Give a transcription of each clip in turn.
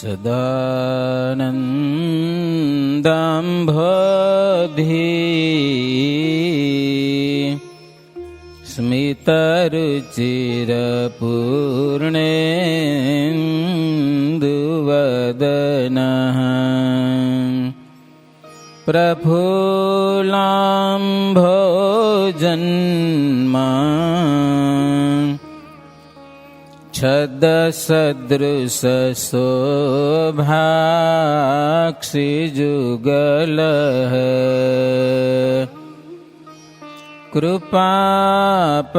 સદાનંદાંભોધિ સ્મિતરુચિરપૂર્ણેન્દુવદનઃ પ્રફુલ્લાંભોજન્મા છદસદૃશશોભાક્ષિજુગલઃ કૃપાપારાવારઃ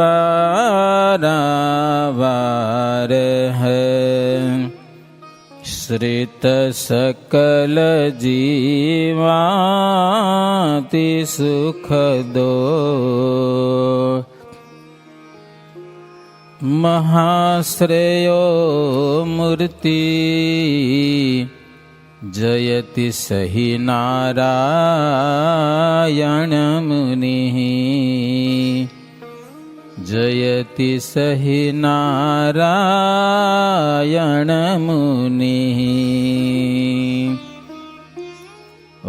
શ્રિતસકલજીવાતિસુખદો મહાશ્રેયો મૂર્તિ જયતિ સહિ નારાયણ મુનિઃ જયતિ સહિ નારાયણ મુનિઃ.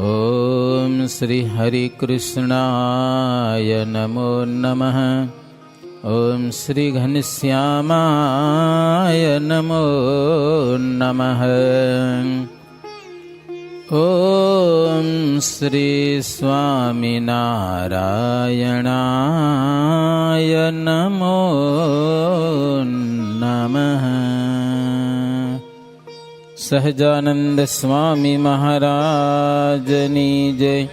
ઓમ શ્રી હરિકૃષ્ણાય નમો નમઃ. ઓમ શ્રી ઘનશ્યામાય નમો નમઃ. ઓમ શ્રી સ્વામિનારાયણાય નમો નમઃ. સહજાનંદ સ્વામી મહારાજની જય.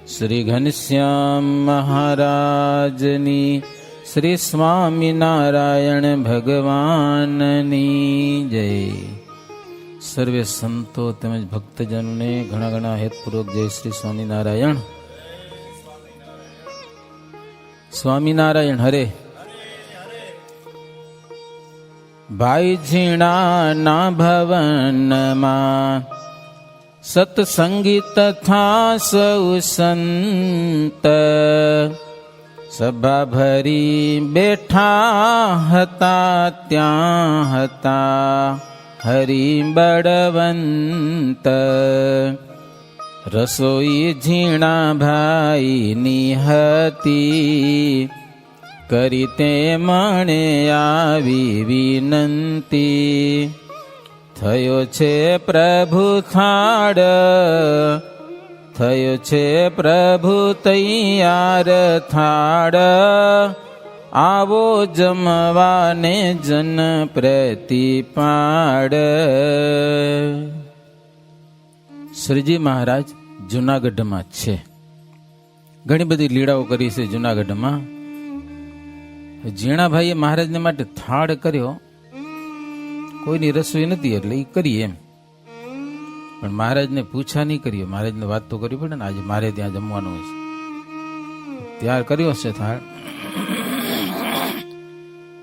શ્રી ઘનશ્યામ મહારાજની, શ્રી સ્વામિનારાયણ ભગવાનની જય. સર્વે સંતો તેમજ ભક્તજનોને ઘણા ઘણા હેતપૂર્વક જય શ્રી સ્વામિનારાયણ. સ્વામિનારાયણ હરે. ભાઈ ઝીણા ભવનમાં સત્સંગી તથા સૌ સંત સભા ભરી બેઠા હતા. ત્યાં હતા હરિબળવંત. રસોઈ ઝીણા ભાઈની હતી, કરી તે મણે આવી વિનંતી. થયો છે પ્રભુ થાળ, થયો છે પ્રભુ તૈયાર થાળ. આવો જમવાને જન પ્રતિપાડ. શ્રીજી મહારાજ જુનાગઢમાં છે. ઘણી બધી લીલાઓ કરી છે જુનાગઢમાં. ઝીણાભાઈએ મહારાજને માટે થાળ કર્યો. કોઈની રસોઈ નથી એટલે એ કરી એમ, પણ મહારાજને પૂછા નહીં કર્યો. મહારાજને વાત તો કરવી પડે ને, આજે મારે ત્યાં જમવાનું હોય છે. ત્યાર કર્યો છે થાળ.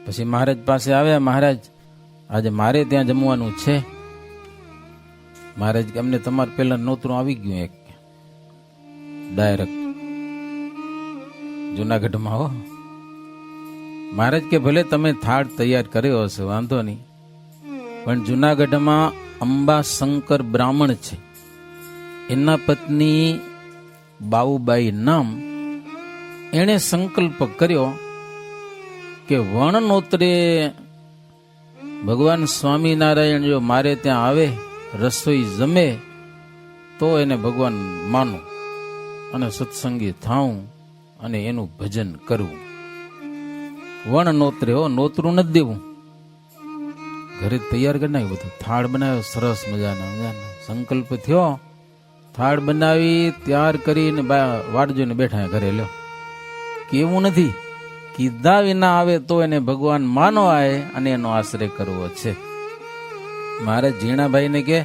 પછી મહારાજ પાસે આવ્યા. મહારાજ આજે મારે ત્યાં જમવાનું છે. મહારાજ કે અમને તમારે પેલા નોતરું આવી ગયું એક ડાયરેક્ટ જુનાગઢમાં. હો મહારાજ કે ભલે તમે થાળ તૈયાર કર્યો હશે વાંધો નહીં, પણ જુનાગઢમાં અંબા શંકર બ્રાહ્મણ છે, એના પત્ની બાઉબાઈ નામ, એણે સંકલ્પ કર્યો કે વણનોતરે ભગવાન સ્વામિનારાયણ જો મારે ત્યાં આવે, રસોઈ જમે તો એને ભગવાન માનું અને સત્સંગી થાઉં અને એનું ભજન કરવું. વણનોતરે, હો નોતરું નથી દેવું. ઘરે તૈયાર કરી નાખ્યું બધું. થાળ બનાવ્યો સરસ મજાનો. સંકલ્પ થયો, થાળ બનાવી તૈયાર કરીને વાડજોને બેઠા ઘરે. લ્યો કેવું નથી, કીધા વિના આવે તો એને ભગવાન માનો આવે અને એનો આશ્રય કરવો છે. મારે ઝીણાભાઈને કે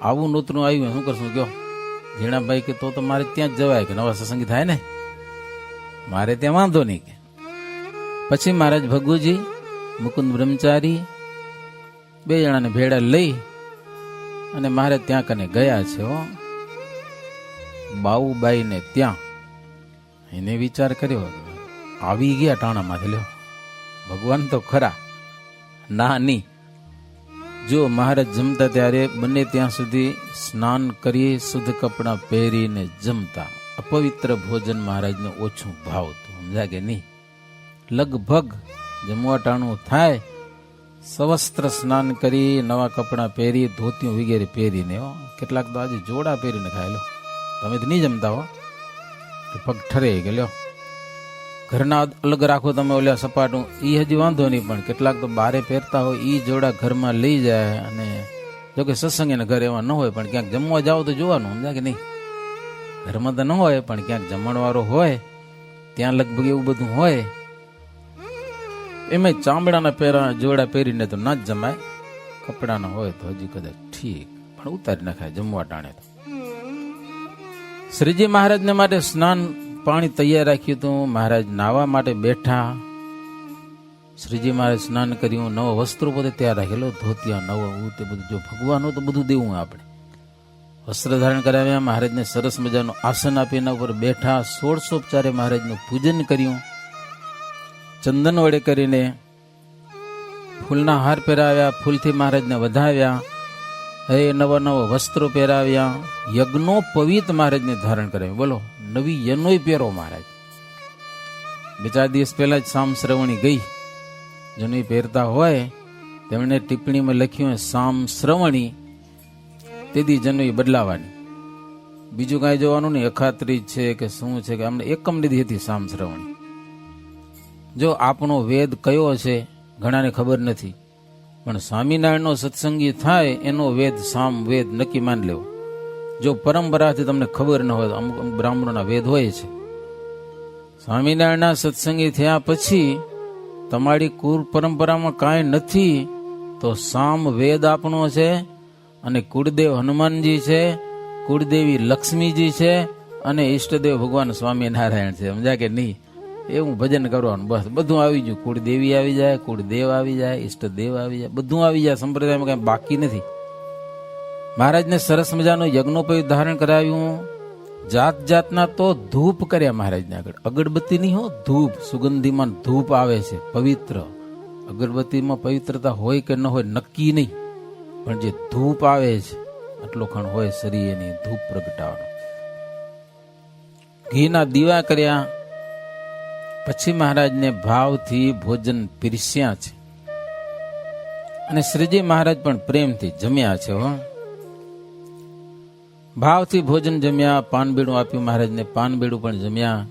આવું નોતરું આવ્યું, શું કરશું કયો? ઝીણાભાઈ કે તો મારે ત્યાં જ જવાય, કે નવા સત્સંગી થાય ને, મારે ત્યાં વાંધો નહીં. કે પછી મહારાજ ભગુજી, મુકુંદ બ્રહ્મચારી બે જણાને ભેળા લઈ અને મારે ત્યાં કને ગયા છે. હો બાઉબાઈ ને ત્યાં એને વિચાર કર્યો, આવી ગયા ટાણામાંથી. લ્યો ભગવાન તો ખરા, ના ની જો મહારાજ જમતા ત્યારે બને ત્યાં સુધી સ્નાન કરી શુદ્ધ કપડાં પહેરીને જમતા. અપવિત્ર ભોજન મહારાજને ઓછું ભાવતું, સમજ્યા કે નહીં? લગભગ જમવા ટાણું થાય, સવસ્ત્ર સ્નાન કરી, નવા કપડાં પહેરી, ધોતિયું વગેરે પહેરીને, કેટલાક તો આજે જોડા પહેરીને ખાય. લો, તમે તો નહીં જમતા હો, પગ ઠરે કે લ્યો ઘરના અલગ રાખો તમે, ઓલા સપાટું એ હજી વાંધો નહીં, પણ કેટલાક તો બારે પહેરતા હોય એ જોડા ઘરમાં લઈ જાય. અને જોકે સત્સંગ એના ઘર એવા ન હોય, પણ ક્યાંક જમવા જાઓ તો જોવાનું, સમજ્યા કે નહીં? ઘરમાં તો ન હોય, પણ ક્યાંક જમણવાળો હોય ત્યાં લગભગ એવું બધું હોય. એમાં ચામડાના જોડા પહેરીને તો ના જ જમાય, કપડાના હોય તો હજી કદાચ ઠીક, પણ ઉતારી નાખાય જમવા ટાણે તો. શ્રીજી મહારાજને માટે સ્નાન પાણી તૈયાર રાખ્યું હતું. મહારાજ નાવા માટે બેઠા. શ્રીજી મહારાજ સ્નાન કર્યું, નવો વસ્ત્રો પોતે તૈયાર રાખેલો, ધોતિયા નવો, તે બધું જો ભગવાન હોય તો બધું દેવું આપણે. વસ્ત્ર ધારણ કરાવ્યા, મહારાજને સરસ મજાનું આસન આપી એના ઉપર બેઠા. 16 મહારાજનું પૂજન કર્યું, ચંદન વડે કરીને ફૂલના હાર પહેરાવ્યા, ફૂલથી મહારાજને વધાવ્યા. હે નવા નવા વસ્ત્રો પહેરાવ્યા, યજ્ઞો પવિત્ર મહારાજને ધારણ કરાવ્યું. બોલો, નવી યનોય પહેરો મહારાજ. 2-4 દિવસ પહેલા જ સામ શ્રવણી ગઈ, જેને પહેરતા હોય તેમણે ટિપ્પણીમાં લખ્યું સામ શ્રવણી, તેથી જનોઈ બદલાવાની. બીજું કાંઈ જોવાનું નહીં, અખાત્રી છે કે શું છે કે અમને એકમ લીધી હતી સામ શ્રવણી. જો આપણો વેદ કયો છે ઘણાને ખબર નથી, પણ સ્વામિનારાયણનો સત્સંગી થાય એનો વેદ સામ વેદ નક્કી માન લેવો. જો પરંપરાથી તમને ખબર ન હોય, અમુક અમુક બ્રાહ્મણોના વેદ હોય છે. સ્વામિનારાયણના સત્સંગી થયા પછી તમારી કુળ પરંપરામાં કાંઈ નથી તો સામ વેદ આપણો છે, અને કુળદેવ હનુમાનજી છે, કુળદેવી લક્ષ્મીજી છે, અને ઈષ્ટદેવ ભગવાન સ્વામિનારાયણ છે. સમજ્યા કે નહીં? એવું ભજન કરવાનું, બસ બધું આવી ગયું. કુળદેવી આવી જાય, કુળદેવ આવી જાય, ઈષ્ટદેવ આવી જાય, બધું આવી જાય. સંપ્રદાયમાં કઈ બાકી નથી. મહારાજને સરસ મજાનું યજ્ઞોપવિત ધારણ કરાવ્યું. જાત જાતના તો ધૂપ કર્યા મહારાજને આગળ. અગરબત્તી નહીં હો, ધૂપ, સુગંધીમાં ધૂપ આવે છે પવિત્ર. અગરબત્તીમાં પવિત્રતા હોય કે ન હોય નક્કી નહીં, પણ જે ધૂપ આવે છે આટલો ખણ હોય શરીર એની ધૂપ પ્રગટાવવાનો. ઘીના દીવા કર્યા. પછી મહારાજને ભાવથી ભોજન પીરસ્યા છે, અને શ્રીજી મહારાજ પણ પ્રેમથી જમ્યા છે. હો, ભાવથી ભોજન જમ્યા. પાનબીડું આપ્યું મહારાજને, પાનબીડું પણ જમ્યા.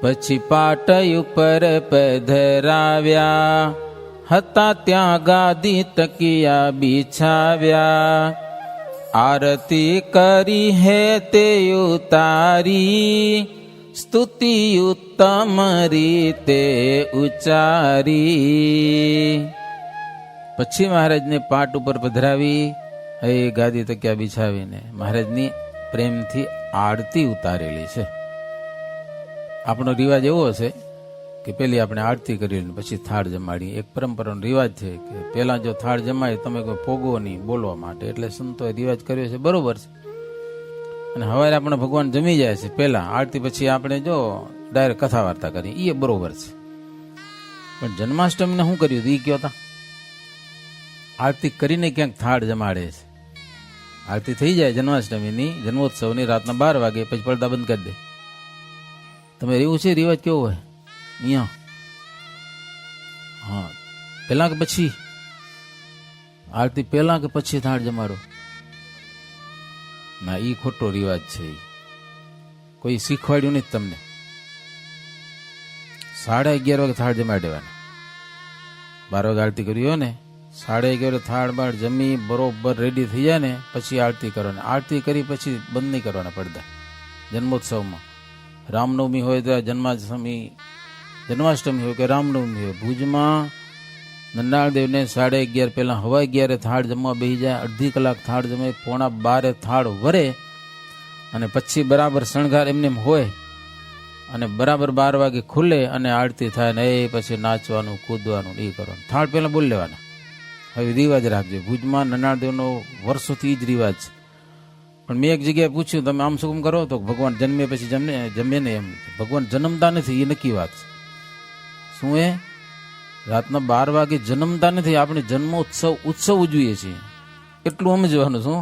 પછી પાટય ઉપર પધરાવ્યા હતા, ત્યાં ગાદી તકિયા બિછાવ્યા. આરતી કરી હે તે ઉતારી, સ્તુતિ ઉત્તમ રીતે ઉચ્ચારી. પછી મહારાજને પાટ ઉપર પધરાવી, એ ગાદી તકિયા બિછાવીને મહારાજની પ્રેમથી આરતી ઉતારેલી છે. આપણો રિવાજ એવો છે કે પેલી આપણે આરતી કરી પછી થાળ જમાડી. એક પરંપરાનો રિવાજ છે કે પેલા જો થાળ જમાય તમે કોઈ પોગો નહીં બોલવા માટે, એટલે સંતોએ રિવાજ કર્યો છે, બરોબર છે. અને હવે આપણે ભગવાન જમી જાય છે પેલા આરતી, પછી આપણે જો ડાયરેક્ટ કથા વાર્તા કરીએ, એ બરોબર છે. પણ જન્માષ્ટમીને શું કર્યું એ કયો તા? આરતી કરીને ક્યાંક થાળ જમાડે છે. આરતી થઈ જાય જન્માષ્ટમીની, જન્મોત્સવની, રાતના 12 વાગે, પછી પડદા બંધ કરી દે. તમે એવું છે રિવાજ કેવો હોય અહીંયા? હા, પેલા કે પછી આરતી, પેલા કે પછી થાળ જમાડો? ના, ઈ ખોટો રિવાજ છે. કોઈ શીખવાડ્યું નહીં તમને. 11:30 વાગે થાળ જમાડી દેવાના. 12 વાગે આરતી કરી હોય ને, 11:30 થાળ બાળ જમી બરોબર રેડી થઈ જાય ને પછી આરતી કરવાની. આરતી કરી પછી બંધ નહીં કરવાના પડદા. જન્મોત્સવમાં રામનવમી હોય તો જન્માષ્ટમી હોય કે રામનવમી હોય, ભુજમાં નંદાળદેવને 11:30 પહેલા 11:15 થાળ જમવા બેસી જાય. અડધી કલાક થાળ જમે, 11:45 થાળ વરે, અને પછી બરાબર શણગાર એમને હોય, અને બરાબર 12 વાગે ખુલે અને આરતી થાય ને એ પછી નાચવાનું કૂદવાનું એ કરવાનું. થાળ પહેલા બોલી લેવાના. હવે રિવાજ રાખજો. ભુજમાં નનાળદેવનો વર્ષોથી જ રિવાજ છે. પણ મેં એક જગ્યાએ પૂછ્યું, તમે આમ શું કરો? તો ભગવાન જન્મે પછી જમે ને એમ. ભગવાન જન્મતા નથી એ નક્કી વાત છે. શું એ રાતના 12 વાગે જન્મતા નથી, આપણે ઉત્સવ ઉજવીએ છીએ. એટલું સમજવાનું. શું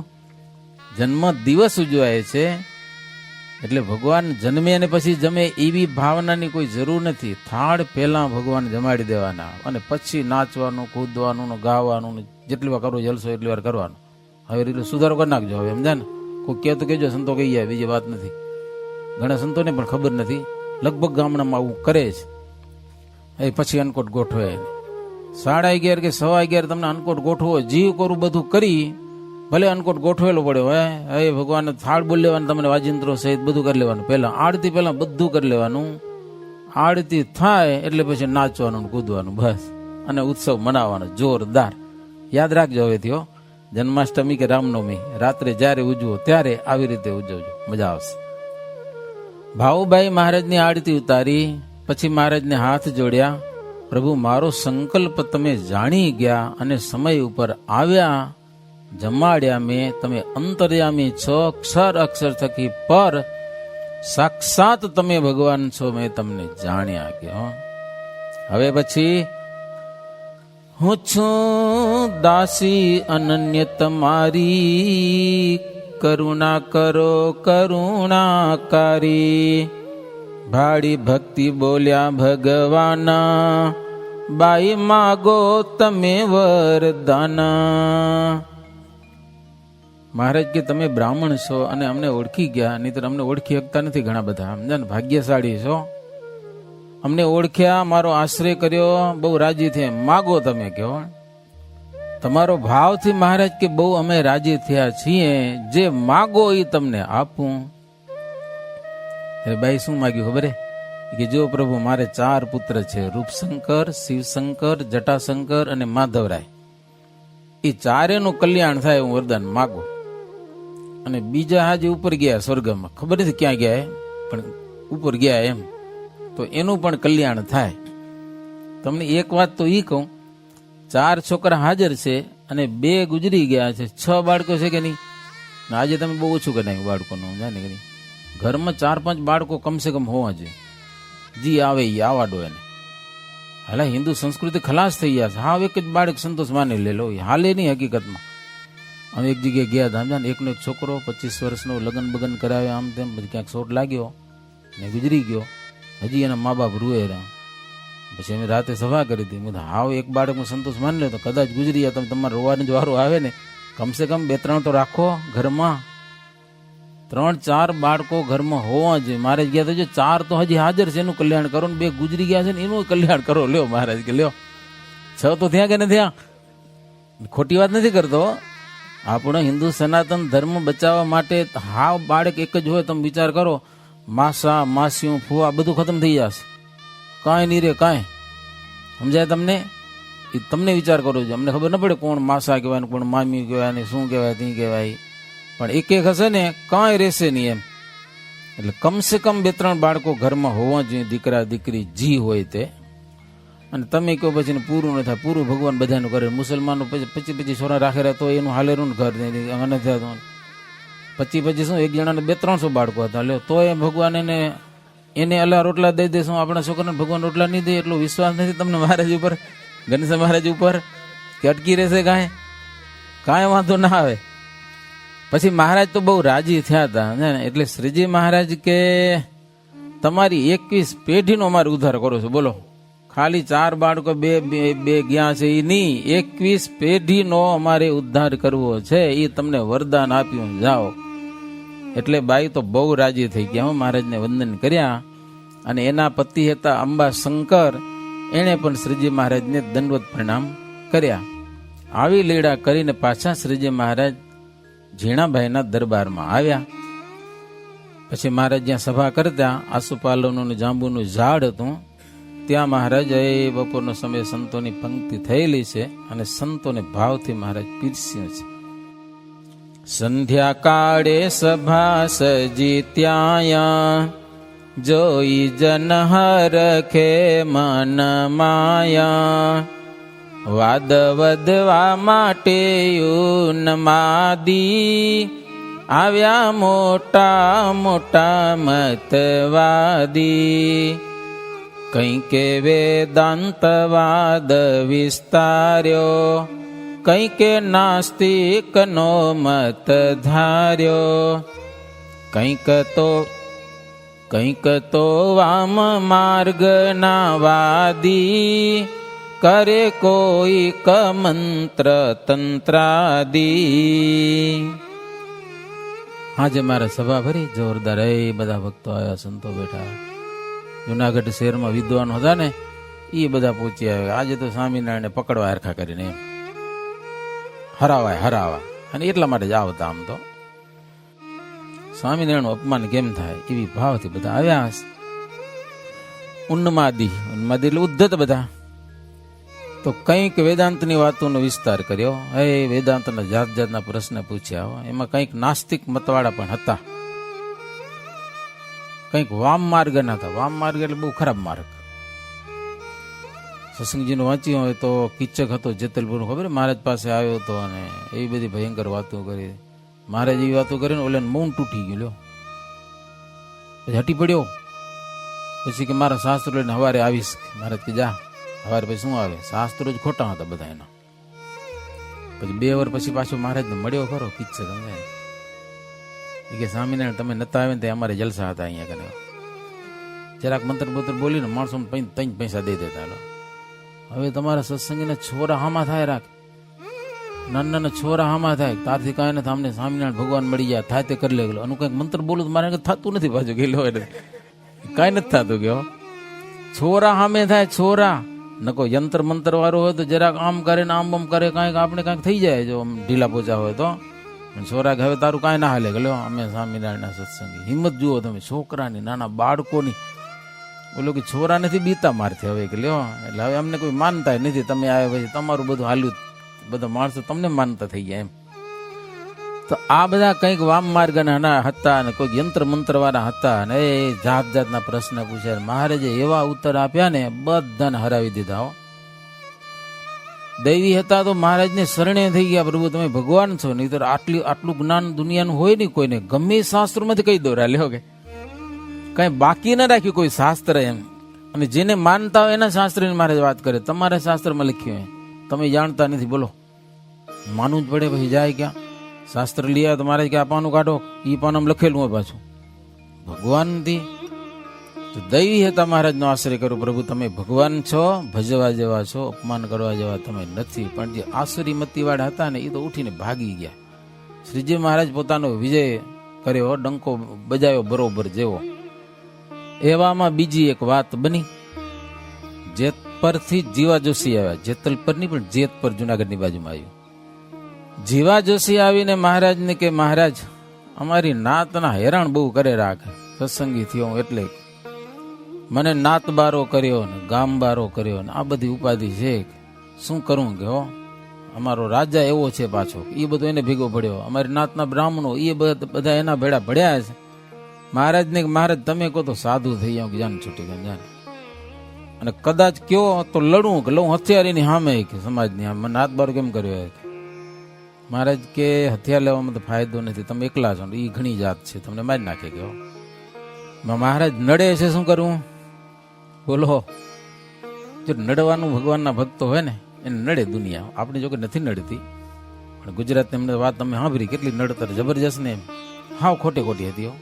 જન્મ દિવસ ઉજવાય છે એટલે ભગવાન જન્મે અને પછી જમે એવી ભાવનાની કોઈ જરૂર નથી. થાળ પહેલા ભગવાન જમાડી દેવાના અને પછી નાચવાનું, કૂદવાનું, ગાવાનું, જેટલી વાર કરવો જલસો એટલી વાર કરવાનો. હવે એટલે સુધારો કરી નાખજો. હવે સમજા ને, કોઈ કહે તો કહેજો, સંતો કહી જાય, બીજી વાત નથી. ઘણા સંતોને પણ ખબર નથી, લગભગ ગામડામાં આવું કરે છે. એ પછી અનકોટ ગોઠવે 11:30 કે 11:15 તમને અનકોટ ગોઠવો, જીવ કરું બધું કરી, ભલે અનકોટ ગોઠવેલો પડ્યો હે ભગવાન થાળ બોલી લેવાનું, તમને વાજિંત્રો સહિત બધું કરી લેવાનું. પહેલા આરતી પહેલા બધું કરી લેવાનું. આરતી થાય એટલે પછી નાચવાનું, કૂદવાનું, બસ, અને ઉત્સવ મનાવવાનો જોરદાર. યાદ રાખજો હવેથી, જન્માષ્ટમી કે રામનવમી રાત્રે જ્યારે ઉજવો ત્યારે આવી રીતે ઉજવજો, મજા આવશે. ભાવુબાઈ મહારાજની આરતી ઉતારી પછી મહારાજને હાથ જોડ્યા. પ્રભુ, મારો સંકલ્પ તમે જાણી ગયા અને સમય ઉપર આવ્યા, જમાડ્યા મેં. તમે અંતર્યામી છો, અક્ષર અક્ષર થકી પર સાક્ષાત તમે ભગવાન છો, મેં તમને જાણ્યા કે. હવે પછી હું છું દાસી અનન્ય તમારી, કરુણા કરો કરુણાકારી. ભાડી ભક્તિ બોલ્યા ભગવાના, બાઈ માગો તમે વરદાના. મહારાજ કે તમે બ્રાહ્મણ છો અને અમને ઓળખી ગયા, નહીં તો અમને ઓળખી શકતા નથી ઘણા બધા. સમજા ને, ભાગ્યશાળી છો. અમને ઓળખ્યા, મારો આશ્રય કર્યો, બહુ રાજી થયા. માગો તમે કહો. તમારો ભાવથી મહારાજ કે બહુ અમે રાજી થયા છીએ, જે માગો એ તમને આપું. બાઈ શું માગ્યું ખબર કે, જો પ્રભુ મારે 4 પુત્ર છે, રૂપશંકર, શિવશંકર, જટાશંકર અને માધવરાય. એ ચારેનું કલ્યાણ થાય હું વરદાન માગું. અને બીજા હાજી ઉપર ગયા સ્વર્ગમાં, ખબર નથી ક્યાં ગયા, પણ ઉપર ગયા એમ, તો એનું પણ કલ્યાણ થાય. તમને એક વાત તો ઈ કહું, 4 છોકરા હાજર છે અને 2 ગુજરી ગયા છે, 6 બાળકો છે કે નહીં. આજે તમે બહુ ઓછું કરી નાખ્યું બાળકોનું, જાણે કે નહીં. ઘરમાં 4-5 બાળકો કમસે કમ હોવા જોઈએ. જી આવે એ આવા ડો એને. હાલા હિન્દુ સંસ્કૃતિ ખલાસ થઈ ગયા છે. હા, એક જ બાળક સંતોષ માની લેલો, હાલે નહીં હકીકતમાં. અમે એક જગ્યાએ ગયા હતા, સમજા ને, એકનો એક છોકરો 25 વર્ષનો, લગ્ન બગન કરાવ્યા, આમ તેમ, પછી ક્યાંક શોટ લાગ્યો ને ગુજરી ગયો. હજી એના મા બાપ રૂએ રહ્યા. પછી અમે રાતે સભા કરી હતી. હાવ એક બાળકનો સંતોષ માની લે તો કદાચ ગુજરી ગયા, તમે તમારે રોવાની જ વારો આવે ને, કમસે કમ 2-3 તો રાખો ઘરમાં. 3-4 બાળકો ઘરમાં હોવા જોઈએ. મહારાજ ગયા તો જો 4 તો હજી હાજર છે, એનું કલ્યાણ કરો, ને 2 ગુજરી ગયા છે ને એનું કલ્યાણ કરો. લ્યો મહારાજ કે લ્યો, 6 તો થયા કે નથી થયા. ખોટી વાત નથી કરતો. આપણો હિન્દુ સનાતન ધર્મ બચાવવા માટે હાવ બાળક એક જ હોય. તમે વિચાર કરો, માસા માસીઓ ફુવા બધું ખતમ થઈ જશે, કાંઈ નહીં રે કાંઈ. સમજાય તમને? એ તમને વિચાર કરવો જોઈએ. અમને ખબર ન પડે કોણ માસા કહેવાય, કોણ મામી કહેવાય, ને શું કહેવાય, તે કહેવાય, પણ એક હશે ને કાંઈ રહેશે નહીં એમ. એટલે કમસે કમ 2-3 બાળકો ઘરમાં હોવા જોઈએ, દીકરા દીકરી જી હોય તે. અને તમે કહો પછી પૂરું ન થાય, પૂરું ભગવાન બધાનું કરે. મુસલમાનો 25 છોરા રાખે રહ્યા તો એનું હાલેરું ઘર નથી થતું. 25 શું, એક જણાને 200-300 બાળકો હતા. લ્યો તો એ ભગવાન એને અલ્લાહ રોટલા દઈ દેશું, આપણા છોકરાને ભગવાન રોટલા નહીં દે. એટલો વિશ્વાસ નથી તમને મહારાજ ઉપર, ગણેશ મહારાજ ઉપર, કે અટકી રહેશે કાંઈ વાંધો ના આવે. પછી મહારાજ તો બહુ રાજી થયા હતા. એટલે શ્રીજી મહારાજ કે તમારી 21 પેઢીનો અમારે ઉદ્ધાર કરો છો. બોલો, ખાલી 4 બાળકો બે ગયા છે એ નહીં, 21 પેઢીનો અમારે ઉદ્ધાર કરવો છે, એ તમને વરદાન આપ્યું, જાઓ. એટલે બાઈ તો બહુ રાજી થઈ ગયા. મહારાજને વંદન કર્યા. અને એના પતિ હતા અંબા શંકર, એણે પણ શ્રીજી મહારાજને દંડવત પ્રણામ કર્યા. આવી લીડા કરીને પાછા શ્રીજી મહારાજ ઝીણાભાઈના દરબારમાં આવ્યા. પછી મહારાજ જ્યાં સભા કરતા, આસુપાલવનું જાંબુનું ઝાડ હતું, ત્યાં મહારાજ બપોરનો સમય સંતોની પંક્તિ થયેલી છે અને સંતોને ભાવથી મહારાજ પીરસ્યું છે. સંધ્યા કાળે સભા સજી ત્યાં, જોઈ જન હરખે મન માયા. વાદ વધવા માટે ઉન્માદી, આવ્યા મોટા મોટા મતવાદી. કંઈકે વેદાંતવાદ વિસ્તાર્યો, કંઈકે નાસ્તિકનો મત ધાર્યો, કંઈક તો વામ માર્ગના વાદી, કરે કોઈ મંત્ર તંત્રાદી. આજે મારે સભા ભરી જોરદાર, એ બધા ભક્તો આવ્યા, સંતો બેઠા. જુનાગઢ શહેરમાં વિદ્વાનો હતા ને એ બધા પહોંચી આવ્યા. આજે તો સ્વામિનારાયણને પકડવા હરખા કરીને એમ હરાવા અને એટલા માટે જ આવતા. આમ તો સ્વામિનારાયણનું અપમાન કેમ થાય એવી ભાવથી બધા આવ્યા. ઉન્માદી એટલે ઉદ્ધત બધા. તો કંઈક વેદાંતની વાતોનો વિસ્તાર કર્યો. એ વેદાંતના જાત જાતના પ્રશ્ન પૂછ્યા. એમાં કંઈક નાસ્તિક મતવાળા પણ હતા, કંઈક વામ માર્ગના હતા. વામ માર્ગ એટલે બહુ ખરાબ માર્ગ. સત્સંગજીનું વાંચ્યું હોય તો કિચક હતો જેતલપુર, ખબર મહારાજ પાસે આવ્યો હતો અને એવી બધી ભયંકર વાતો કરી. મહારાજ એવી વાતો કરીને ઓલે મૌન તૂટી ગયું. પછી હટી પડ્યો. પછી કે મારા શાસ્ત્રો લઈને સવારે આવીશ. મહારાજ કે જા. સવારે પછી શું આવે, શાસ્ત્રો જ ખોટા હતા બધા એના. પછી 2 વર્ષ પછી પાછો મહારાજને મળ્યો ખરો કિચક. સમજાય એ કે સ્વામિનારાયણ તમે નતા આવે ને તે અમારે જલસા હતા અહીંયા કરે. જરાક મંત્ર બોતર બોલીને માણસોને 3 પૈસા દઈ દેતા. હવે તમારા સત્સંગીના છોરા હામાં થાય રાખ, નાના છોરા હામાં થાય તારથી કાંઈ નથી. અમને સ્વામિનારાયણ ભગવાન મળી જાય થાય તે કરી લે ગયેલો. અનુ કંઈક મંત્ર બોલું તો મારે થતું નથી પાછું ગયેલો એટલે કાંઈ નથી થતું. ગયો છોરા હામે થાય છોરા. નકો યંત્ર મંત્ર વાળો હોય તો જરાક આમ કરે ને આમ કરે, કાંઈક આપણે કાંઈક થઈ જાય જો ઢીલા પોચા હોય તો. છોરા હવે તારું કાંઈ ના હાલે ગયો. અમે સ્વામિનારાયણના સત્સંગી હિંમત જુઓ તમે, છોકરાની નાના બાળકોની. બોલો કે છોરા નથી બીતા મારથી હવે કે લ્યો. એટલે હવે અમને કોઈ માનતા નથી. તમે આવ્યા પછી તમારું બધું હાલ્યું, બધા માણસો તમને માનતા થઈ ગયા એમ. તો આ બધા કંઈક વામ માર્ગના હતા અને કોઈક યંત્ર મંત્ર વાળા હતા અને એ જાત જાતના પ્રશ્ન પૂછ્યા. મહારાજે એવા ઉત્તર આપ્યા ને બધાને હરાવી દીધા. દૈવી હતા તો મહારાજને શરણે થઈ ગયા, પ્રભુ તમે ભગવાન છો. નહીં તો આટલું જ્ઞાન દુનિયાનું હોય નહીં કોઈને. ગમે શાસ્ત્રોમાંથી કહી દો લ્યો કે કઈ બાકી ના રાખ્યું કોઈ શાસ્ત્ર એમ. અને જેને માનતા હોય એના શાસ્ત્રની મહારાજ વાત કરે. તમારા શાસ્ત્રમાં લખ્યું હોય, તમે જાણતા નથી બોલો, માનવું જ પડે. પછી જાય ક્યાં શાસ્ત્ર લઈ આવ્યા તો મહારાજ કે આ પાનું કાઢો, એ પાનામાં લખેલું હોય પાછું ભગવાનથી. તો દૈવી હતા મહારાજનો આશ્રય કરો. પ્રભુ તમે ભગવાન છો, ભજવા જેવા છો, અપમાન કરવા જેવા તમે નથી. પણ જે આસુરી મતીવાળા હતા ને એ તો ઉઠીને ભાગી ગયા. શ્રીજી મહારાજ પોતાનો વિજય કર્યો, ડંકો બજાવ્યો બરોબર જેવો. એવામાં બીજી એક વાત બની. જેત પરથી જીવા જોશી આવ્યા. જેતલપર ની પણ જેતપર જુનાગઢની બાજુમાં આવ્યું. જીવા જોશી આવીને મહારાજને કે મહારાજ અમારી નાતના હેરાન બહુ કરે રાખે. સત્સંગી થયો એટલે મને નાત બારો કર્યો ને ગામ બારો કર્યો ને આ બધી ઉપાધિ છે. શું કરું કે અમારો રાજા એવો છે પાછો, એ બધો એને ભેગો પડ્યો. અમારી નાતના બ્રાહ્મણો એ બધા એના ભેડા ભળ્યા છે. મહારાજને મહારાજ તમે કહો તો સાધુ થઈ જાઉં કે જાન છૂટી ગયો જાન. અને કદાચ કયો તો લડું કે લઉં હથિયારીની સામે કે સમાજની સામે. મને હાથ બારો કેમ કર્યો? મહારાજ કે હથિયાર લેવામાં તો ફાયદો નથી, તમે એકલા છો, એ ઘણી જાત છે, તમને મારી નાખે ગયો. મહારાજ નડે છે, શું કરવું બોલો? જો નડવાનું ભગવાનના ભક્તો હોય ને એને નડે દુનિયા. આપણી જોકે નથી નડતી, પણ ગુજરાતની એમને વાત તમે સાંભળી કેટલી નડતર જબરજસ્ત ને એમ. હાવ ખોટી હતી,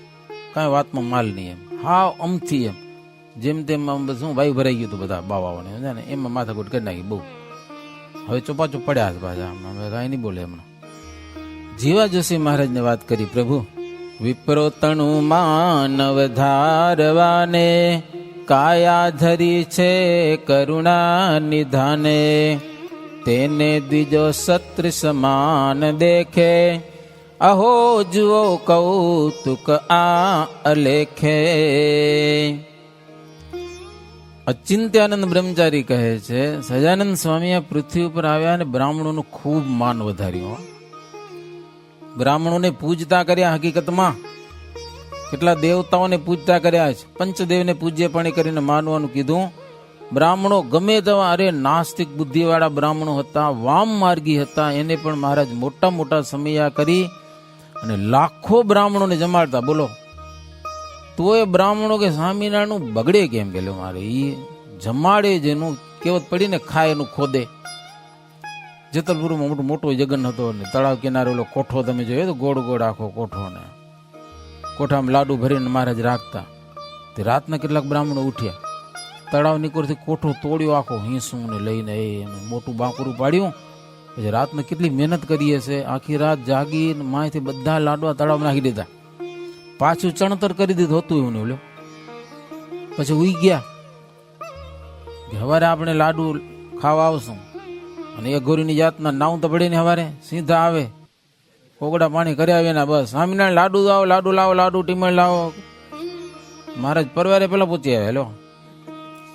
કાંઈ વાતમાં માલ નહીં એમ, હાવ અમથી એમ. જેમ તેમ શું ભાઈ ભરાઈ ગયું હતું બધા બાવાઓને ને એમાં માથાકૂટ કરી નાખી બહુ. હવે ચોપાચુપ પડ્યા છે પાછા, હવે કાંઈ નહીં બોલે હમણાં. જીવા જોશી મહારાજને વાત કરી, પ્રભુ વિપ્રો તણુ માનવ ધારવાને, કાયા ધરી છે કરુણા નિધાને, તેને દ્વિજો સત્ર સમાન દેખે, અહો જુઓ કૌતુક આ અલેખે. અચિંત્યાનંદ બ્રહ્મચારી કહે છે સહજાનંદ સ્વામી આ પૃથ્વી ઉપર આવ્યા અને બ્રાહ્મણોનું ખૂબ માન વધાર્યું. બ્રાહ્મણોને પૂજતા કર્યા. હકીકતમાં કેટલા દેવતાઓને પૂજતા કર્યા છે. પંચદેવને પૂજ્યપણી કરીને માનવાનું કીધું. બ્રાહ્મણો ગમે તેવા, અરે નાસ્તિક બુદ્ધિવાળા બ્રાહ્મણો હતા, વામ માર્ગી હતા, એને પણ મહારાજ મોટા મોટા સમયા કરી અને લાખો બ્રાહ્મણોને જમાડતા. બોલો તોય બ્રાહ્મણો કે સ્વામિનારાયણનું બગડે કેમ? કે મારે એ જમાડે જેનું કહેવત પડીને ખાય એનું ખોદે. જેતલપુરમાં મોટો જગન હતો ને તળાવ કિનારે ઓલો કોઠો તમે જોયો તો ગોળ ગોળ આખો કોઠો ને કોઠામાં લાડુ ભરીને મહારાજ રાખતા. તે રાતના કેટલાક બ્રાહ્મણો ઉઠ્યા, તળાવ નીકળથી કોઠો તોડ્યો આખો હિંસું ને લઈને મોટું બાંકુરું પાડ્યું. પછી રાતને કેટલી મહેનત કરી હશે, આખી રાત જાગીને માયથી બધા લાડવા તળાવ નાખી દીધા, પાછું ચણતર કરી દીધું હતું એવું ને ઓલો. પછી ઉઈ ગયા કે હવારે આપણે લાડુ ખાવા આવશું, અને એ ગોરીની જાતના નાવ તો પડે ને હવારે સીધા આવે કોગડા પાણી કરી આવે ને બસ સ્વામિનારાયણ લાડુ લાવો, લાડુ લાવો, લાડુ ટીમણ લાવો. મહારાજ પરવારે પેલા પહોંચી આવે હેલો,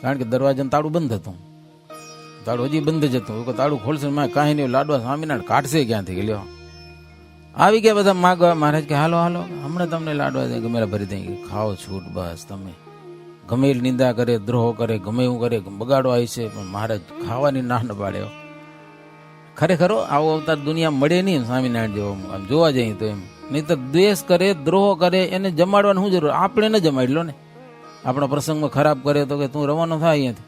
કારણ કે દરવાજાનું તાળું બંધ હતું, તાળું હજી બંધ જ હતું. તાળું ખોલશે કાંઈ નહીં, લાડવા સ્વામિનારાયણ કાઢશે ક્યાંથી લ્યો. આવી ગયા બધા માગવા. મહારાજ કે હાલો હાલો હમણાં તમને લાડવા ગમે ભરી દઈ, ખાઓ છૂટ બસ. તમે ગમે નિંદા કરે, દ્રોહ કરે, ગમે એવું કરે, બગાડો આવી છે, પણ મહારાજ ખાવાની ના ન પાડે. ખરેખર આવો અવતાર દુનિયા મળે નહીં સ્વામિનારાયણ જેવો, આમ જોવા જઈએ તો એમ. નહીં તો દ્વેષ કરે, દ્રોહ કરે, એને જમાડવાની શું જરૂર? આપણે ન જમાડી લો ને. આપણા પ્રસંગમાં ખરાબ કરે તો કે તું રવાનો થાય અહીંયાથી,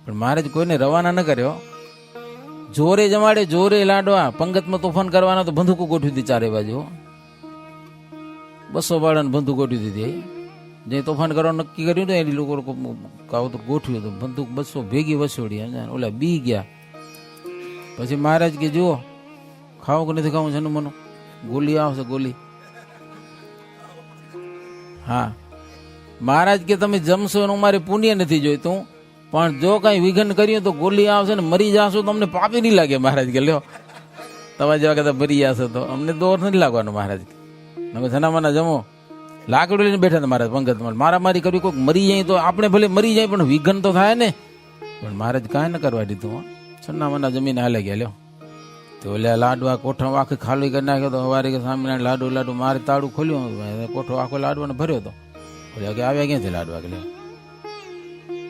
પણ મહારાજ કોઈને રવાના ન કર્યો. જોરે જમાડે, જોરે લાડવા. પંગતમાં તોફાન કરવાના તો બંદૂકો ગોઠવી દીધી ચારે બાજુ, 200 બાળાને બંદૂક ગોઠવી દીધી. જે તોફાન કરવાનું નક્કી કર્યું ને એ લોકો કાવતર ગોઠવ્યું હતું, બંદૂક 200 ભેગી વસોડી. ઓલા બી ગયા. પછી મહારાજ કે જુઓ ખાવું કે નથી ખાવું છે ને, મનો ગોલી આવશે ગોલી. હા મહારાજ કે તમે જમશો એનું મારે પુણ્ય નથી જોઈતું, પણ જો કઈ વિઘન કર્યું તો ગોલી આવશે ને મરી જાશો તો અમને પાપી નહીં લાગે. મહારાજ કે લ્યો તમારા જેવા કદાચ મરી જશો તો અમને દોર નથી લાગવાનો. મહારાજ તમે સનામાના જમો. લાકડું લઈને બેઠા હતા મહારાજ પંગતમાં, મારામારી કરવી, કોઈક મરી જાય તો આપણે ભલે મરી જાય પણ વિઘન તો થાય ને. પણ મહારાજ કાંઈ ન કરવા દીધું, સન્નામાના જમીને હાલે ગયા લ્યો. તો ઓલા લાડવા કોઠો આખી ખાલી કરી નાખ્યો તો સવારે કે સ્વામિનારાયણ લાડુ લાડુ. મારે તાળું ખોલ્યું, કોઠો આખો લાડવાનો ભર્યો હતો. ઓલા કે આવ્યા ક્યાંથી લાડવા કે લ્યો,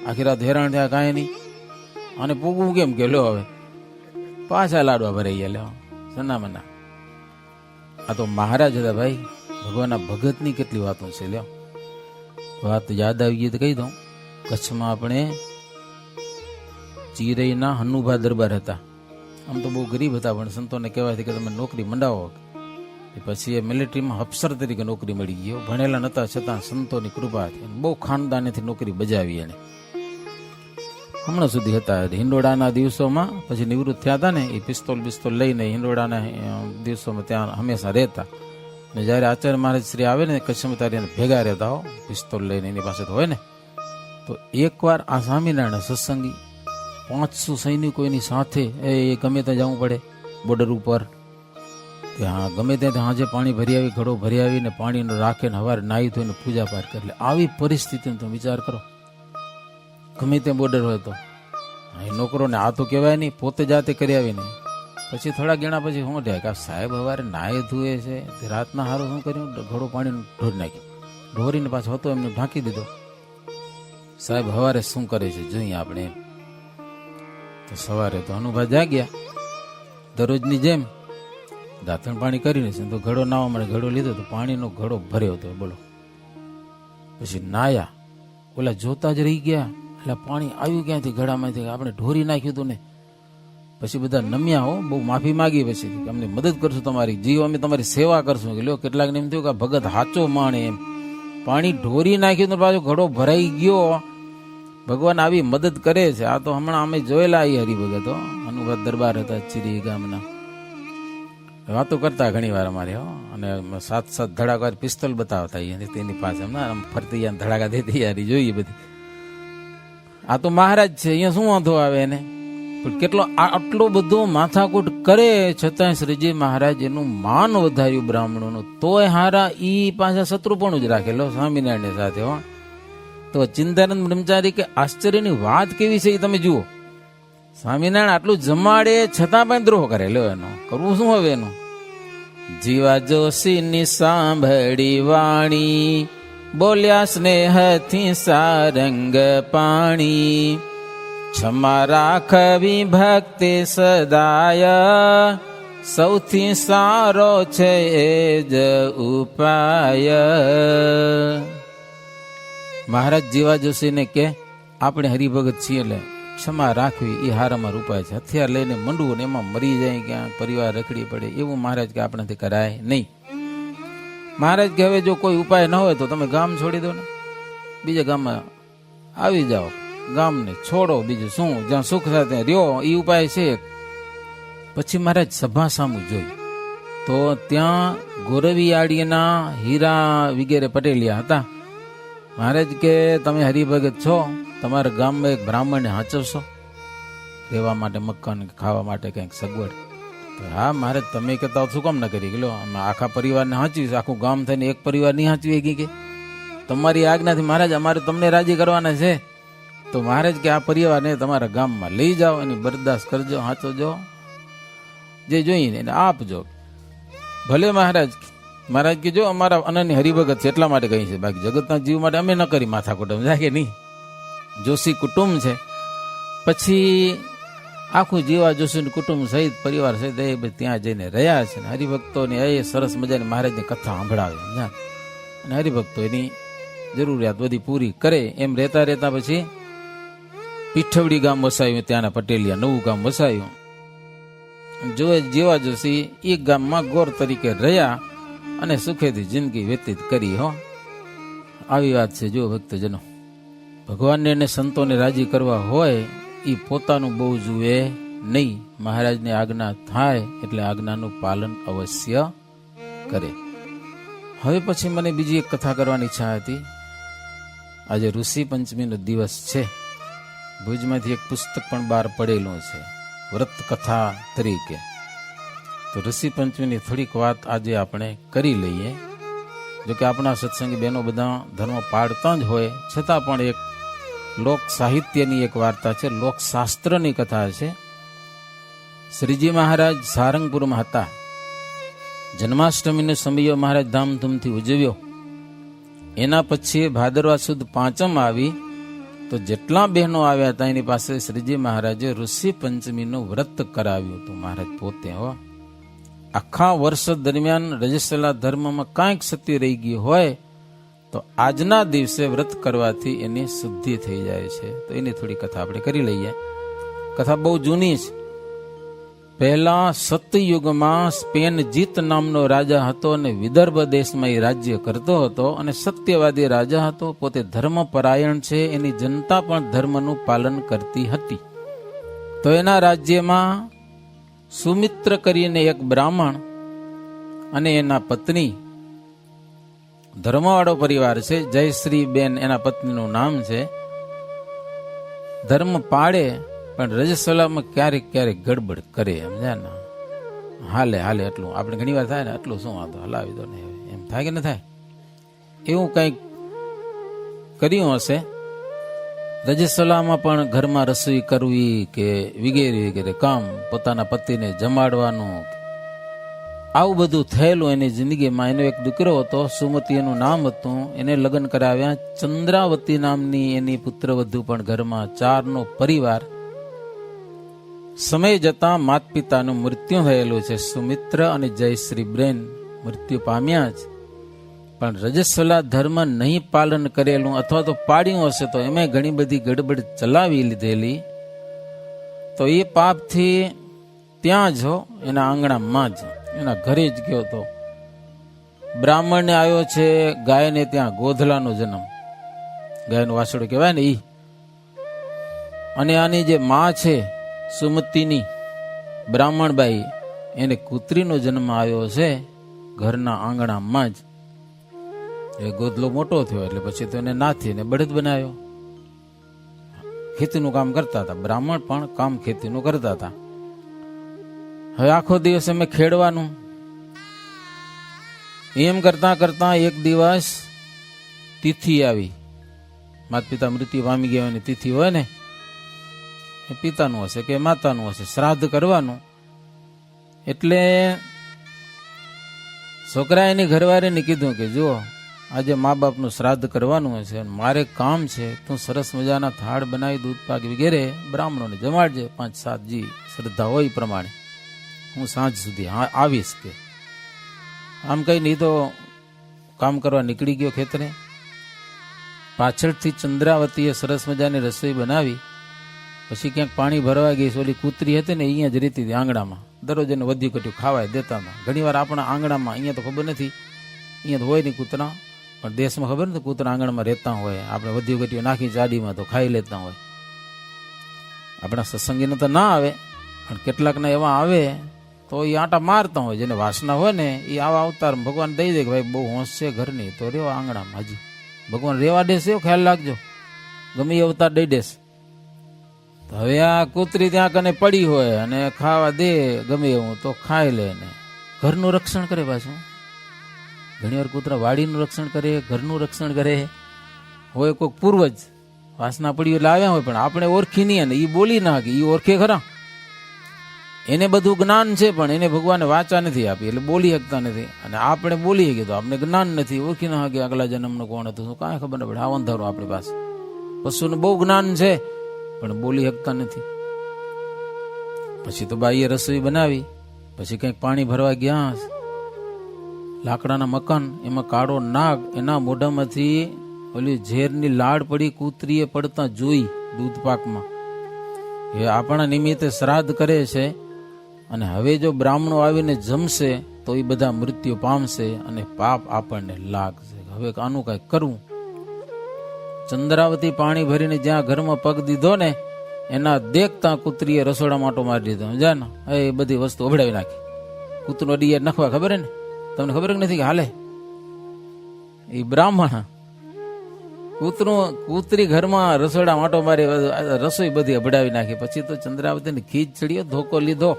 આખી રાત હેરાન થયા કાંઈ નહીં, અને પૂગવું કેમ કે લ્યો હવે પાછા લાડવા ભરાઈ ગયા લ્યો સન્નામાના. આ તો મહારાજ હતા ભાઈ, ભગવાનના ભગતની કેટલી વાતો છે લ્યો. વાત યાદ આવી ગઈ તો કહી દઉં. કચ્છમાં આપણે ચિરઈના હનુભા દરબાર હતા. આમ તો બહુ ગરીબ હતા, પણ સંતોને કહેવાય કે તમે નોકરી મંડાવો. પછી એ મિલિટરીમાં અફસર તરીકે નોકરી મળી ગયો. ભણેલા નતા છતાં સંતોની કૃપાથી બહુ ખાનદાનેથી નોકરી બજાવી એને. હમણાં સુધી હતા. હિંડોળાના દિવસોમાં પછી નિવૃત્ત થયા હતા ને, એ પિસ્તોલ લઈને હિંડોળાના દિવસોમાં ત્યાં હંમેશા રહેતા. ને જયારે આચાર્ય મહારાજ શ્રી આવે ને કચ્છમાં ત્યારે એને ભેગા રહેતા હો, પિસ્તોલ લઈને એની પાસે તો હોય ને. તો એકવાર આ સ્વામિનારાયણ સત્સંગી 500 સૈનિકો એની સાથે, એ ગમે ત્યાં જવું પડે બોર્ડર ઉપર, કે હા ગમે ત્યાં હાજે પાણી ભરી આવી, ઘડો ભરી આવીને પાણીનો રાખે ને હવારે નાહી ધોઈને પૂજા પાઠ કરી લે. આવી પરિસ્થિતિનો તમે વિચાર કરો, ગમે ત્યાં બોર્ડર હોય તો. એ નોકરોને આ તો કહેવાય નહીં, પોતે જાતે કરી આવી નહીં. પછી થોડા ગણા પછી શું થાય કે સાહેબ હવારે નાહે ધોએ છે, રાતના હારું શું કર્યું, ઘડો પાણી ઢોરી નાખ્યો, ઢોરીને પાછો હતો એમને ઢાંકી દીધો. સાહેબ હવારે શું કરે છે જોઈએ આપણે એમ. તો સવારે તો હનુભા જાગ્યા દરરોજની જેમ, દાંતણ પાણી કરીને છે તો ઘડો નાવા મળે, ઘડો લીધો તો પાણીનો ઘડો ભર્યો હતો બોલો. પછી નાયા, ઓલા જોતા જ રહી ગયા, એટલે પાણી આવ્યું ક્યાંથી ઘડામાંથી, આપણે ઢોરી નાખ્યું હતું ને. પછી બધા નમ્યા હો, બહુ માફી માગી. પછી અમને મદદ કરશું તમારી, જીવ અમે તમારી સેવા કરશું. કે લ્યો કેટલાક ને એમ થયું કે ભગત હાચો માણે એમ, પાણી ઢોરી નાખ્યું તો પાછો ઘડો ભરાઈ ગયો. ભગવાન આવી મદદ કરે છે. આ તો હમણાં અમે જોયેલા એ હરિભગતો હનુભા દરબાર હતા ચીરી ગામના, વાતો કરતા ઘણી વાર અમારે હો. અને 7 ધડાકા પિસ્તોલ બતાવતા તેની પાસે, આમ ફરતી ધડાકા દેતી યારી જોઈએ બધી. આ તો મહારાજ છે, અહીંયા શું વાંધો આવે એને. પણ કેટલો આટલો બધો માથાકૂટ કરે છતાં શ્રીજી મહારાજ એનું માન વધાર્યું બ્રાહ્મણોનું. તોય હારા ઈ પાછા શત્રુપણું જ રાખેલો સ્વામિનારાયણ સાથે હો. તો ચિંતાનંદ બ્રહ્મચારી કે આશ્ચર્યની વાત કેવી છે એ તમે જુઓ. સ્વામિનારાયણ આટલું જમાડે છતાં પણ દ્રોહ કરે લો. એનો કરવું શું હવે એનું. જીવા જોશીની સાંભળી વાણી, બોલ્યા સ્નેહથી સારંગ પાણી. ક્ષમા રાખવી ભક્તિ સદાય, સૌથી સારો છે એ જ ઉપાય. મહારાજ જીવા જોશીને કે આપણે હરિભગત છીએ એટલે ક્ષમા રાખવી એ હારામાં ઉપાય છે. હથિયાર લઈને મંડવું ને એમાં મરી જાય, ક્યાં પરિવાર રખડી પડે, એવું મહારાજ કે આપણાથી કરાય નહીં. મહારાજ કે હવે જો કોઈ ઉપાય ન હોય તો તમે ગામ છોડી દો ને, બીજા ગામમાં આવી જાઓ, ગામને છોડો, બીજું શું, જ્યાં સુખ થાય ત્યાં રહ્યો, એ ઉપાય છે. પછી મહારાજ સભા સામું જોઈ તો ત્યાં ગોરવિયાળીના હીરા વગેરે પટેલિયા હતા. મહારાજ કે તમે હરિભગત છો, તમારા ગામમાં એક બ્રાહ્મણને હાચવશો, રહેવા માટે મકાન, ખાવા માટે કંઈક સગવડ? તો હા મહારાજ તમે કહેતા શું કામ ના કરી ગયો, આખા પરિવારને હાંચવીશ, આખું ગામ થઈને એક પરિવાર નહીં હાંચવી કે તમારી આજ્ઞાથી મહારાજ અમારે તમને રાજી કરવાના છે. તો મહારાજ કે આ પરિવારને તમારા ગામમાં લઈ જાઓ, એની બરદાસ્ત કરજો, હાંચવજો, જે જોઈને એને આપજો. ભલે મહારાજ. મહારાજ કે જો અમારા અનન્ય હરિભગત છે એટલા માટે કહી છે, બાકી જગતના જીવ માટે અમે ન કરી માથાકૂટ, જાય કે નહીં. જોશી કુટુંબ છે. પછી આખું જીવા જોશી કુટુંબ સહિત પરિવાર સહિત એ ત્યાં જઈને રહ્યા છે. હરિભક્તોની એ સરસ મજાની મહારાજની કથા સાંભળાવે અને હરિભક્તો એની જરૂરિયાત બધી પૂરી કરે. એમ રહેતા રહેતા પછી પીઠવડી ગામ વસાયું, ત્યાંના પટેલિયા નવું ગામ વસાયું. જો જેવા જોશી એ ગામમાં ગોર તરીકે રહ્યા અને સુખેથી જિંદગી વ્યતીત કરી. હો, આવી વાત છે. જો ભક્તજનો, ભગવાનને અને સંતોને રાજી કરવા હોય એ પોતાનું બહુ જુએ નહીં. મહારાજની આજ્ઞા થાય એટલે આજ્ઞાનું પાલન અવશ્ય કરે. હવે પછી મને બીજી એક કથા કરવાની ઈચ્છા હતી. આજે ઋષિ પંચમીનો દિવસ છે. ભુજમાંથી એક પુસ્તક પણ બહાર પડેલું છે વ્રત કથા તરીકે. તો ઋષિ પંચમીની થોડીક વાત આજે આપણે કરી લઈએ. જોકે આપણા સત્સંગી બહેનો બધા ધર્મ પાળતા જ હોય, છતાં પણ એક લોક સાહિત્યની એક વાર્તા છે, લોકશાસ્ત્રની કથા છે. શ્રીજી મહારાજ સારંગપુરમાં હતા. જન્માષ્ટમીનો સમય મહારાજ ધામધૂમથી ઉજવ્યો. એના પછી ભાદરવા સુદ પાંચમ આવી તો જેટલા બહેનો આવ્યા હતા એની પાસે શ્રીજી મહારાજે ઋષિ પંચમીનું વ્રત કરાવ્યું હતું. મહારાજ પોતે હો, આખા વર્ષ દરમિયાન રજસ્વલા ધર્મમાં કાંઈક સત્ય રહી ગયું હોય તો આજના દિવસે વ્રત કરવાથી એની શુદ્ધિ થઈ જાય છે. તો એની થોડી કથા આપણે કરી લઈએ. કથા બહુ જૂની છે. પહેલા સતયુગમાં સ્પેન જીત નામનો રાજા હતો અને વિદર્ભ દેશમાં એ રાજ્ય કરતો હતો અને સત્યવાદી રાજા હતો. પોતે ધર્મપરાયણ છે. એની જનતા પણ ધર્મનું પાલન કરતી હતી. તો એના રાજ્યમાં સુમિત્ર કરીને એક બ્રાહ્મણ અને એના પત્ની, ધર્મવાળો પરિવાર છે. જયશ્રી બેન એના પત્નીનું નામ છે. ધર્મ પાળે પણ રજસ્વલામાં ક્યારેક ક્યારેક ગડબડ કરે. સમજ્યા ને? હાલે હાલે એટલું આપણે ઘણી વાર થાય ને, એટલું શું વાંધો, હલાવી દો ને, એમ થાય કે ન થાય, એવું કંઈક કર્યું હશે. રજસ્વલામાં પણ ઘરમાં રસોઈ કરવી કે વગેરે વગેરે કામ, પોતાના પતિને જમાડવાનું, આવું બધું થયેલું એની જિંદગીમાં. એનો એક દીકરો હતો, સુમતી એનું નામ હતું. એને લગ્ન કરાવ્યા. ચંદ્રાવતી નામની એની પુત્રવધુ પણ ઘરમાં. ચારનો પરિવાર. સમય જતા માત પિતાનું મૃત્યુ થયેલું છે. સુમિત્ર અને જયશ્રી બેન મૃત્યુ પામ્યા જ, પણ રજસ્વલા ધર્મ નહીં પાલન કરેલું અથવા તો પાડ્યું હશે તો એમાં ઘણી બધી ગડબડ ચલાવી લીધેલી. તો એ પાપથી ત્યાં જ એના આંગણામાં જ એના ઘરે જ ગયો તો બ્રાહ્મણને આવ્યો છે ગાયને ત્યાં ગોધલાનો જન્મ, ગાયનું વાસડું કહેવાય ને ઈ. અને આની જે માં છે સુમતીની બ્રાહ્મણબાઈ, એને કૂતરીનો જન્મ આવ્યો છે ઘરના આંગણામાં જ. એ ગોધલો મોટો થયો એટલે પછી તો એને નાથી ને બળદ બનાવ્યો. ખેતીનું કામ કરતા હતા, બ્રાહ્મણ પણ કામ ખેતીનું કરતા હતા. હવે આખો દિવસ અમે ખેડવાનું, એમ કરતા કરતા એક દિવસ તિથિ આવી. માતા પિતા મૃત્યુ પામી ગયા હોય તિથિ હોય ને, એ પિતાનું હશે કે માતાનું હશે, શ્રાદ્ધ કરવાનું. એટલે છોકરા એની ઘરવાળીને કીધું કે જો આજે મા બાપનું શ્રાદ્ધ કરવાનું હશે, મારે કામ છે, તું સરસ મજાના થાળ બનાવી દૂધ પાક વગેરે બ્રાહ્મણોને જમાડજે, 5-7 જી શ્રદ્ધા હોય પ્રમાણે, હું સાંજ સુધી આવીશ. કે આમ કઈ નહીં તો કામ કરવા નીકળી ગયો ખેતરે. પાછળથી ચંદ્રાવતીએ સરસ મજાની રસોઈ બનાવી. પછી ક્યાંક પાણી ભરવા ગઈ, ઓલી કૂતરી હતી ને અહીંયા જ રહેતી હતી આંગણામાં. દરરોજ એને વધ્યું ઘટ્યું ખાવાય દેતા હતા. ઘણી વાર આપણા આંગણામાં, અહીંયા તો ખબર નથી, અહીંયા તો હોય નહીં કૂતરા, પણ દેશમાં ખબર નથી કૂતરા આંગણમાં રહેતા હોય. આપણે વધ્યું ઘટ્યું નાખી ચાડીમાં તો ખાઈ લેતા હોય. આપણા સત્સંગીને તો ના આવે, પણ કેટલાકના એવા આવે તો એ આંટા મારતા હોય. જેને વાસના હોય ને એ આવા અવતાર ભગવાન દઈ દે કે ભાઈ બહુ હોંશ છે ઘરની, તો રેવા આંગણામાં. હજી ભગવાન રેવા દેશે, ખ્યાલ રાખજો, ગમે એ અવતાર દઈ દેશે. હવે આ કૂતરી ત્યાં કને પડી હોય અને ખાવા દે ગમે એવું તો ખાઈ લે ને ઘરનું રક્ષણ કરે. પાછું ઘણી વાર કૂતરા વાડીનું રક્ષણ કરે, ઘરનું રક્ષણ કરે. હોય કોઈક પૂર્વજ વાસના પડી એટલે આવ્યા હોય, પણ આપણે ઓળખી નહીં, એ બોલી ના કે એ ઓળખે ખરા. એને બધું જ્ઞાન છે પણ એને ભગવાને વાચા નથી આપી એટલે બોલી શકતા નથી. અને આપણે બોલીએ કે તો આપણે જ્ઞાન નથી, ઓળખી ના કે આગલા જન્મનું કોણ હતું શું કાંઈ ખબર ન પડે. આ અંધારું આપણી પાસે. પશુને બહુ જ્ઞાન છે પણ બોલી શકતા નથી. પછી તો બાઈએ રસોઈ બનાવી. પછી કંઈક પાણી ભરવા ગયા, લાકડાના મકાન, એમાં કાળો નાગ, એના મોઢામાંથી ઓલી ઝેરની લાડ પડી. કૂતરીએ પડતા જોઈ દૂધ પાકમાં. એ આપણા નિમિત્તે શ્રાદ્ધ કરે છે અને હવે જો બ્રાહ્મણો આવીને જમશે તો એ બધા મૃત્યુ પામશે અને પાપ આપણને લાગશે. હવે આનું કઈ કરવું. ચંદ્રાવતી પાણી ભરીને જ્યાં ઘરમાં પગ દીધો ને એના દેખતા કૂતરીએ રસોડા માટો મારી દીધો. જા ને એ બધી વસ્તુ ઓભડાવી નાખી. કૂતરો અડીએ નખવા ખબર ને તમને ખબર નથી કે હાલે એ બ્રાહ્મણ કૂતરી ઘરમાં રસોડા માટો મારી રસોઈ બધી અભડાવી નાખી. પછી તો ચંદ્રાવતીને ખીજ ચડ્યો, ધોકો લીધો.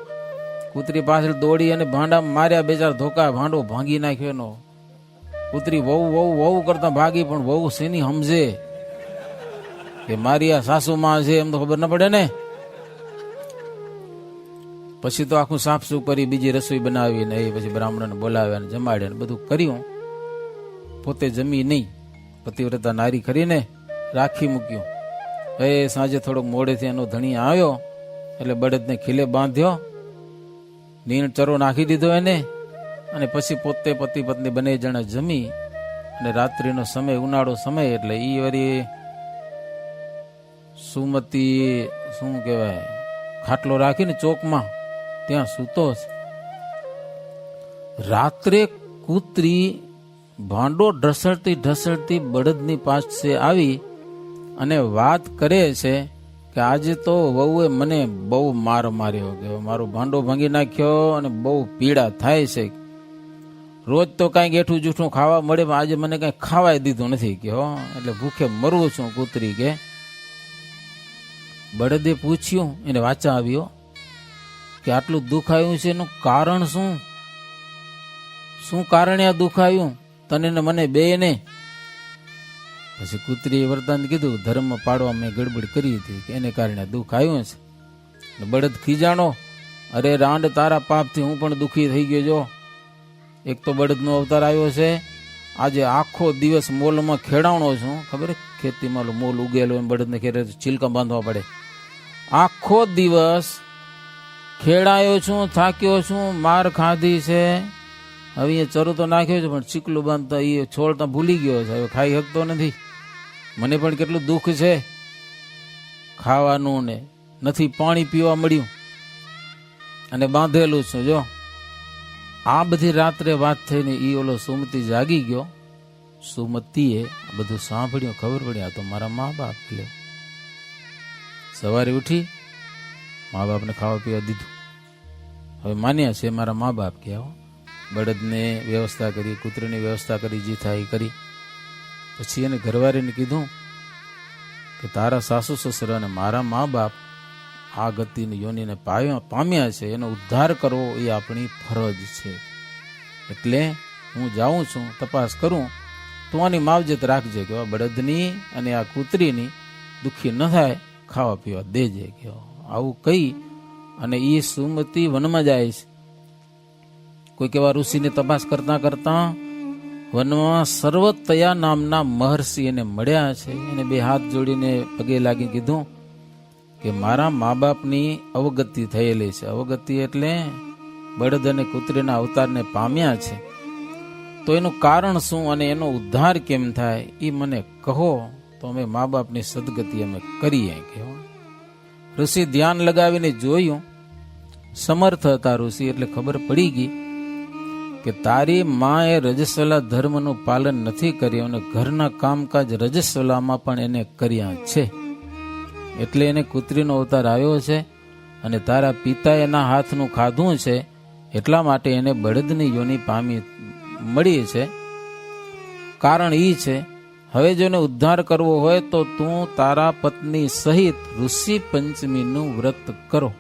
કૂતરી પાછળ દોડી અને ભાંડા માર્યા. બે ચાર ધોકા, ભાંડો ભાંગી નાખ્યો એનો. કૂતરી વહુ વહુ વહુ કરતા ભાગી, પણ વહુ શેની સમજે કે મારી આ સાસુમાં છે એમ તો ખબર ના પડે ને. પછી તો આખું સાફ સૂફ કરી બીજી રસોઈ બનાવીને એ પછી બ્રાહ્મણને બોલાવ્યા ને જમાડ્યા ને બધું કર્યું. પોતે જમી નહીં, પતિવ્રતા નારી કરીને રાખી મૂક્યું. એ સાંજે થોડોક મોડેથી એનો ધણી આવ્યો એટલે બળદને ખીલે બાંધ્યો, નીણ ચરો નાખી દીધો એને. અને પછી પોતે પતિ પત્ની બંને જણા જમી અને રાત્રિનો સમય, ઉનાળો સમય એટલે ઈ વળી સુમતી શું કહેવાય ખાટલો રાખીને ચોકમાં ત્યાં સૂતો છે. રાત્રે કૂતરી ભાંડો ઢસડતી બળદની પાસે આવી અને વાત કરે છે કે આજે તો વહુએ મને બહુ માર માર્યો, કે મારો ભાંડો ભાંગી નાખ્યો અને બહુ પીડા થાય છે. રોજ તો કાંઈક એઠું જૂઠું ખાવા મળે, પણ આજે મને કાંઈ ખાવાય દીધું નથી કે હો, એટલે ભૂખે મરવું છું કૂતરી કે. બળદે પૂછ્યું, એને વાચા આવ્યો કે આટલું દુઃખ આવ્યું છે એનું કારણ શું? શું કારણે આ દુઃખ આવ્યું તને ને મને બે ને? પછી કૂતરીએ વરદાન કીધું, ધર્મ પાડવા મેં ગડબડ કરી હતી કે એને કારણે દુઃખ આવ્યું છે. બળદ ખીજાણો, અરે રાંડ તારા પાપથી હું પણ દુઃખી થઈ ગયો. જો એક તો બળદનો અવતાર આવ્યો છે, આજે આખો દિવસ મોલમાં ખેડાવણો છું. ખબર ખેતીમાં મોલ ઉગેલો એમ બળદને ખેડે ચીલકા બાંધવા પડે. આખો દિવસ ખેડાયો છું, થાક્યો છું, માર ખાધી છે. હવે એ ચરો તો નાખ્યો છે પણ ચીકલું બાંધતા એ છોડતા ભૂલી ગયો છે, હવે ખાઈ શકતો નથી. મને પણ કેટલું દુઃખ છે, ખાવાનું ને નથી, પાણી પીવા મળ્યું અને બાંધેલું છું. જો આ બધી રાત્રે વાત થઈને ઈ ઓલો સુમતી જાગી ગયો. સુમતીએ બધું સાંભળ્યું, ખબર પડી આ તો મારા મા બાપ. લે સવારે ઉઠી મા બાપને ખાવા પીવા દીધું. હવે માન્યા છે મારા મા બાપ કે આવો. બળદને વ્યવસ્થા કરી, કૂતરીની વ્યવસ્થા કરી, જે થાય કરી. પછી એને ઘરવાળીને કીધું કે તારા સાસુ સસરા અને મારા મા બાપ આ ગતિની યોનિને પામ્યા છે, એનો ઉદ્ધાર કરવો એ આપણી ફરજ છે. એટલે હું જાઉં છું, તપાસ કરું, તું આની માવજત રાખજે કે બળદની અને આ કૂતરીની દુઃખી ન થાય, ખાવા પીવા દેજે કે. આવું કહી અને એ સુમતી વનમાં જાય છે. કોઈક એવા ઋષિને તપાસ કરતા કરતા વનમાં સર્વતયા નામના મહર્ષિ એને મળ્યા છે. એને બે હાથ જોડીને પગે લાગી કીધું કે મારા મા બાપની અવગતિ થયેલી છે. અવગતિ એટલે બળદ અને કૂતરીના અવતારને પામ્યા છે, તો એનું કારણ શું અને એનો ઉદ્ધાર કેમ થાય એ મને કહો. તો અમે મા બાપની સદગતિ અમે કરીએ કે ઋષિ ધ્યાન લગાવીને જોયું, સમર્થ હતા ઋષિ, એટલે ખબર પડી ગઈ કે તારી માએ રજસ્વલા ધર્મનું પાલન નથી કર્યું અને ઘરના કામકાજ રજસ્વલામાં પણ એને કર્યા છે, એટલે એને કુતરીનો અવતાર આવ્યો છે અને તારા પિતાએ એના હાથનું ખાધું છે, એટલા માટે એને બળદની યોની પામી મળી છે. કારણ એ છે, હવે જો એને ઉદ્ધાર કરવો હોય તો તું તારા પત્ની સહિત ઋષિ પંચમીનું વ્રત કરો.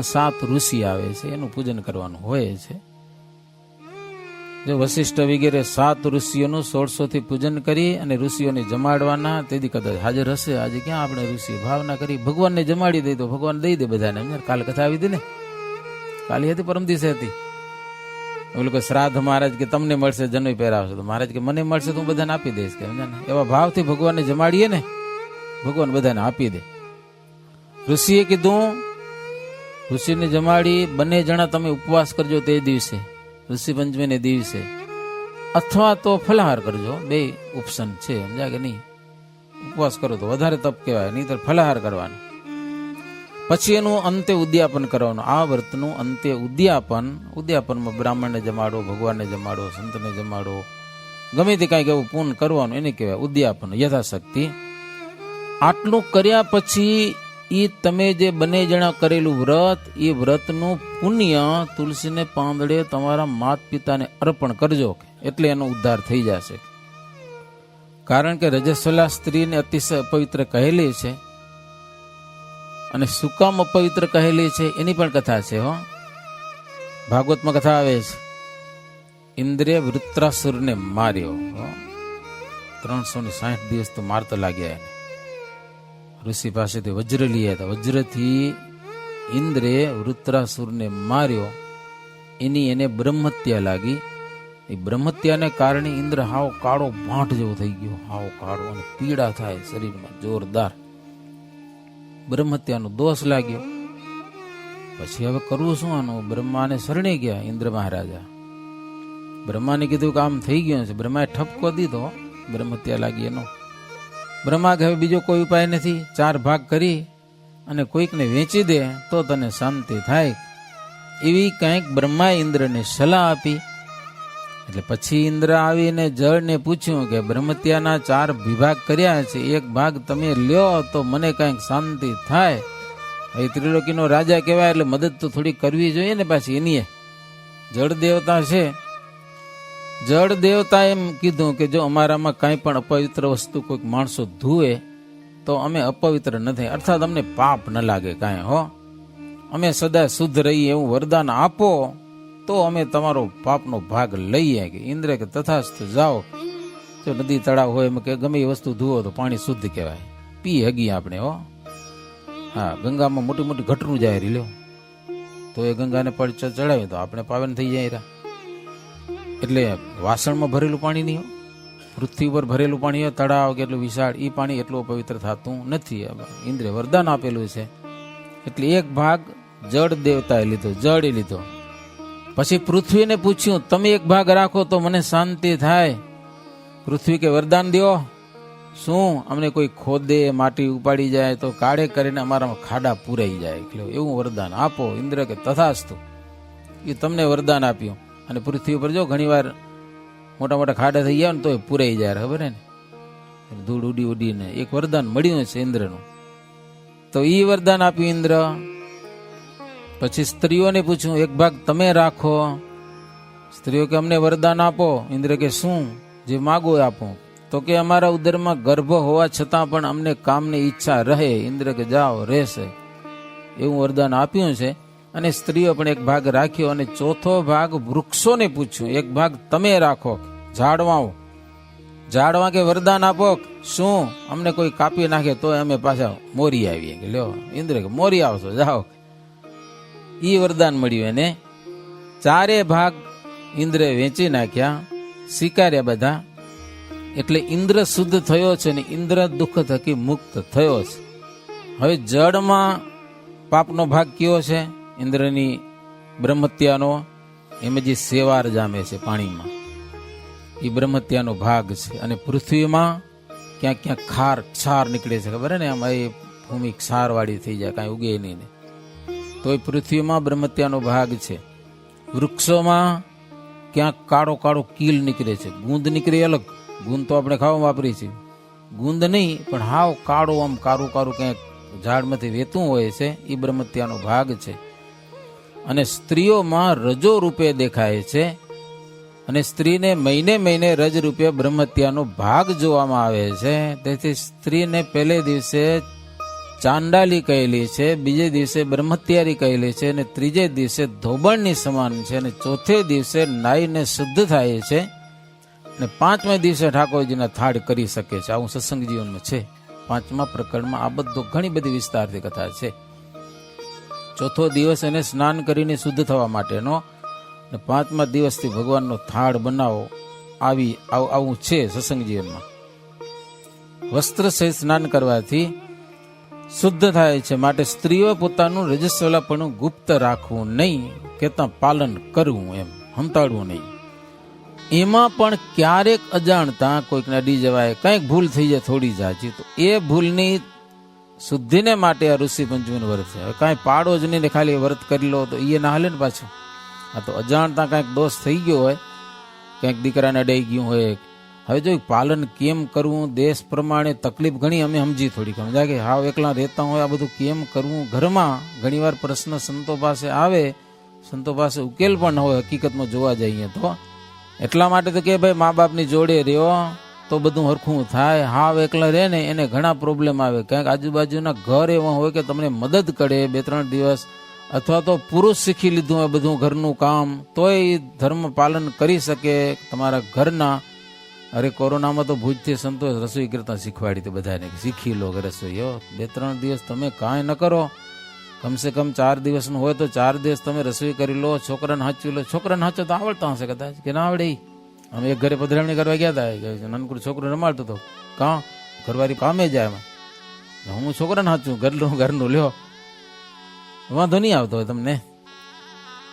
7 ઋષિ આવે છે, એનું પૂજન કરવાનું હોય છે. જો વશિષ્ઠ વગેરે 7 ઋષિઓનું 1600 થી પૂજન કરી અને ઋષિઓને જમાડવાના. તેથી કદાચ હાજર હશે. આજે ક્યાં આપણે ઋષિ ભાવના કરી ભગવાનને જમાડી દઈ તો ભગવાન દઈ દે બધાને. કાલ કથા આવી હતી ને, કાલે હતી, પરમ દિવસે હતી. ઓલું કે શ્રાદ્ધ મહારાજ કે તમને મળશે જનોઈ પહેરાવશે, તો મહારાજ કે મને મળશે તો હું બધાને આપી દઈશ કે. એવા ભાવથી ભગવાનને જમાડીએ ને, ભગવાન બધાને આપી દે. ઋષિએ કીધું, ઋષિને જમાડી બંને જણા તમે ઉપવાસ કરજો તે દિવસે, ઋષિ પંચમીને દિવસે, અથવા તો ફલાહાર કરજો. 2 ઓપ્શન છે, સમજ્યા કે નહીં? ઉપવાસ કરો તો વધારે તપ કહેવાય, નહીં તો ફલાહાર કરવાનું. પછી એનું અંતે ઉદ્યાપન કરવાનું. આ વ્રતનું અંતે ઉદ્યાપનમાં બ્રાહ્મણને જમાડો, ભગવાનને જમાડો, સંતને જમાડો, ગમે તે કાંઈક એવું પૂર્ણ કરવાનું, એને કહેવાય ઉદ્યાપન યથાશક્તિ. આટલું કર્યા પછી એ તમે જે બંને જણા કરેલું વ્રત, એ વ્રતનું પુણ્ય તુલસીને પાંદડે તમારા માત પિતાને અર્પણ કરજો, એટલે એનો ઉદ્ધાર થઈ જશે. કારણ કે રજસ્વલા સ્ત્રીને અતિશય અપવિત્ર કહેલી છે અને સુકામ અપવિત્ર કહેલી છે. એની પણ કથા છે. ભાગવતમાં કથા આવે છે, ઇન્દ્રે વૃત્રાસુરને માર્યો. 360 દિવસ તો મારતો લાગ્યા એને. ઋષિ પાસેથી વજ્ર લીયા હતા. વજ્રથી ઇન્દ્રે વૃત્રાસુરને માર્યો. એની એને બ્રહ્મહત્યા લાગી. એ બ્રહ્મહત્યાને કારણે ઇન્દ્ર હાવ કાળો ભાંઠ જેવો થઈ ગયો, હાવ કાળો, અને પીડા થાય શરીરમાં જોરદાર. બ્રહ્મહત્યાનો દોષ લાગ્યો. પછી હવે કરવું શું આનું? બ્રહ્માને શરણે ગયા ઇન્દ્ર મહારાજા. બ્રહ્માને કીધું કે આમ થઈ ગયું છે. બ્રહ્માએ ઠપકો દીધો, બ્રહ્મહત્યા લાગી એનો. બ્રહ્મા કે હવે બીજો કોઈ ઉપાય નથી, 4 ભાગ કરી અને કોઈકને વેચી દે તો તને શાંતિ થાય. એવી કંઈક બ્રહ્માએ ઇન્દ્રને સલાહ આપી. એટલે પછી ઇન્દ્ર આવીને જળને પૂછ્યું કે બ્રહ્મહત્યાના 4 વિભાગ કર્યા છે, એક ભાગ તમે લ્યો તો મને કંઈક શાંતિ થાય. એ ત્રિલોકીનો રાજા કહેવાય, એટલે મદદ તો થોડી કરવી જોઈએ ને. પાછી એની જળ દેવતા છે. જળ દેવતા એમ કીધું કે જો અમારામાં કાંઈ પણ અપવિત્ર વસ્તુ કોઈક માણસો ધુએ તો અમે અપવિત્ર નથી, અર્થાત અમને પાપ ન લાગે કાંઈ. અમે સદા શુદ્ધ રહીએ એવું વરદાન આપો તો અમે તમારો પાપનો ભાગ લઈએ. કે ઇન્દ્ર કે તથાસ્તુ, જાઓ. જો નદી તળાવ હોય એમ કે ગમે એ વસ્તુ ધુઓ તો પાણી શુદ્ધ કહેવાય, પી હગી આપણે. હા, ગંગામાં મોટી મોટી ગટરું જાય રીલ્યો તો એ ગંગાને પડ ચડાવે તો આપણે પાવન થઈ જાય. એટલે વાસણમાં ભરેલું પાણી નહીં, પૃથ્વી ઉપર ભરેલું પાણી હોય, તળાવ કેટલું વિશાળ, એ પાણી એટલું પવિત્ર થતું નથી. ઇન્દ્રે વરદાન આપેલું છે. એટલે એક ભાગ જળ દેવતાએ લીધો, જળે લીધો. પછી પૃથ્વીને પૂછ્યું તમે એક ભાગ રાખો તો મને શાંતિ થાય. પૃથ્વી કે વરદાન દ્યો. શું? અમને કોઈ ખોદે, માટી ઉપાડી જાય તો કાળે કરીને અમારામાં ખાડા પૂરાઈ જાય, એટલે એવું વરદાન આપો. ઇન્દ્ર કે તથાસ્તુ, એ તમને વરદાન આપ્યું. અને પૃથ્વી ઉપર જો ઘણી વાર મોટા મોટા ખાડા થઈ ગયા ને તો એ પૂરાઈ જાય, ખબર ને, ધૂળ ઉડી ઉડીને. એક વરદાન મળ્યું છે ઇન્દ્રનું, તો એ વરદાન આપ્યું ઇન્દ્ર. પછી સ્ત્રીઓને પૂછ્યું એક ભાગ તમે રાખો. સ્ત્રીઓ કે અમને વરદાન આપો. ઇન્દ્ર કે શું? જે માગો આપો. તો કે અમારા ઉદરમાં ગર્ભ હોવા છતાં પણ અમને કામની ઈચ્છા રહે. ઇન્દ્ર કે જાઓ, રહેશે. એવું વરદાન આપ્યું છે. અને સ્ત્રીઓ પણ એક ભાગ રાખ્યો. અને ચોથો ભાગ વૃક્ષોને પૂછ્યું એક ભાગ તમે રાખો. ઝાડવા કે વરદાન આપો. શું? અમને કોઈ કાપી નાખે તો અમે પાછા મોરી આવીએ. કે લ્યો ઇન્દ્ર કે મોરી આવશો, જાઓ. ઈ વરદાન મળ્યું એને. 4 ભાગ ઇન્દ્રે વેચી નાખ્યા, સ્વીકાર્યા બધા. એટલે ઇન્દ્ર શુદ્ધ થયો છે ને ઇન્દ્ર દુઃખ થકી મુક્ત થયો છે. હવે જળમાં પાપનો ભાગ કયો છે? ઇન્દ્રની બ્રહ્મહત્યાનો. એમાં જે સેવાર જામે છે પાણીમાં, એ બ્રહ્મહત્યાનો ભાગ છે. અને પૃથ્વીમાં ક્યાંક ક્યાંક ક્ષાર નીકળે છે, ખબર ને, આમ એ ભૂમિ ક્ષારવાળી થઈ જાય, કાંઈ ઉગે નહીં ને. તો એ પૃથ્વીમાં બ્રહ્મત્યાનો ભાગ છે. વૃક્ષોમાં ક્યાંક કાળો કાળો કીલ નીકળે છે, ગુંદ નીકળે અલગ, ગુંદ તો આપણે ખાવા વાપરીએ છીએ, ગુંદ નહીં પણ હાવ કાળો આમ કારું કારું ક્યાંક ઝાડમાંથી વેતું હોય છે, એ બ્રહ્મત્યાનો ભાગ છે. અને સ્ત્રીઓમાં રજો રૂપે દેખાય છે, અને સ્ત્રીને મહિને મહિને રજ રૂપે બ્રહ્મત્યાનો ભાગ જોવામાં આવે છે. તેથી સ્ત્રીને પહેલે દિવસે ચાંડાલી કહેલી છે, બીજે દિવસે બ્રહ્મત્યારી કહેલી છે, અને ત્રીજે દિવસે ધોબણની સમાન છે, અને ચોથે દિવસે નાઈને શુદ્ધ થાય છે, અને પાંચમા દિવસે ઠાકોરજીના થાળ કરી શકે છે. આવું સત્સંગ જીવનમાં છે. 5મા પ્રકરણમાં આ બધો ઘણી બધી વિસ્તારથી કથા છે. ચોથો દિવસ એને સ્નાન કરીને શુદ્ધ થવા માટેનો, અને 5મા દિવસથી ભગવાનનો થાળ બનાવો, આવું છે સત્સંગ જીવનમાં. વસ્ત્ર સહિત સ્નાન કરવાથી શુદ્ધ થાય છે. માટે સ્ત્રીઓ પોતાનું રજસ્વલાપણું ગુપ્ત રાખવું નહીં, કેતા પાલન કરવું, એમ હંતાડવું નહીં. એમાં પણ ક્યારેક અજાણતા કોઈકને અડી જવાય, કંઈક ભૂલ થઈ જાય થોડી જાજી, તો એ ભૂલની શુદ્ધિને માટે આ ઋષિ પંચમીનું વ્રત છે. હવે કાંઈ પાડો જ નહીં ને ખાલી વ્રત કરી લો તો એ ના હાલે ને પાછું. આ તો અજાણતા કાંઈક દોષ થઈ ગયો હોય, કંઈક દીકરાને અડાઈ ગયું હોય. હવે જો પાલન કેમ કરવું, દેશ પ્રમાણે તકલીફ ઘણી અમે સમજી થોડીક, સમજાય કે હાવ એકલા રહેતા હોય, આ બધું કેમ કરવું. ઘરમાં ઘણીવાર પ્રશ્ન સંતો પાસે આવે, સંતો પાસે ઉકેલ પણ ન હોય હકીકતમાં જોવા જઈએ તો. એટલા માટે તો કે ભાઈ મા બાપની જોડે રહ્યો તો બધું હરખું થાય. હાવ એકલા રહે ને એને ઘણા પ્રોબ્લેમ આવે. ક્યાંક આજુબાજુના ઘર એવા હોય કે તમને મદદ કરે 2-3 દિવસ, અથવા તો પુરુષ શીખી લીધું હોય બધું ઘરનું કામ, તોય ધર્મ પાલન કરી શકે તમારા ઘરના. અરે કોરોનામાં તો ભુજથી સંતોષ રસોઈ કરતા શીખવાડી હતી બધાને, શીખી લો રસોઈ. 2-3 દિવસ તમે કાંઈ ન કરો, કમસે કમ 4 દિવસનું હોય તો 4 દિવસ તમે રસોઈ કરી લો, છોકરાને હાંચવી લો. છોકરાને હાંચો તો આવડતા હશે કદાચ, કે ના આવડે. અમે એક ઘરે પધરામણી કરવા ગયા હતા, નાનકડું છોકરું રમાડતો હતો, કાં ઘરવાળી કામે જાય, એમાં હું છોકરાને હાંચું, ઘરનું લ્યો, વાંધો નહીં આવતો હોય તમને.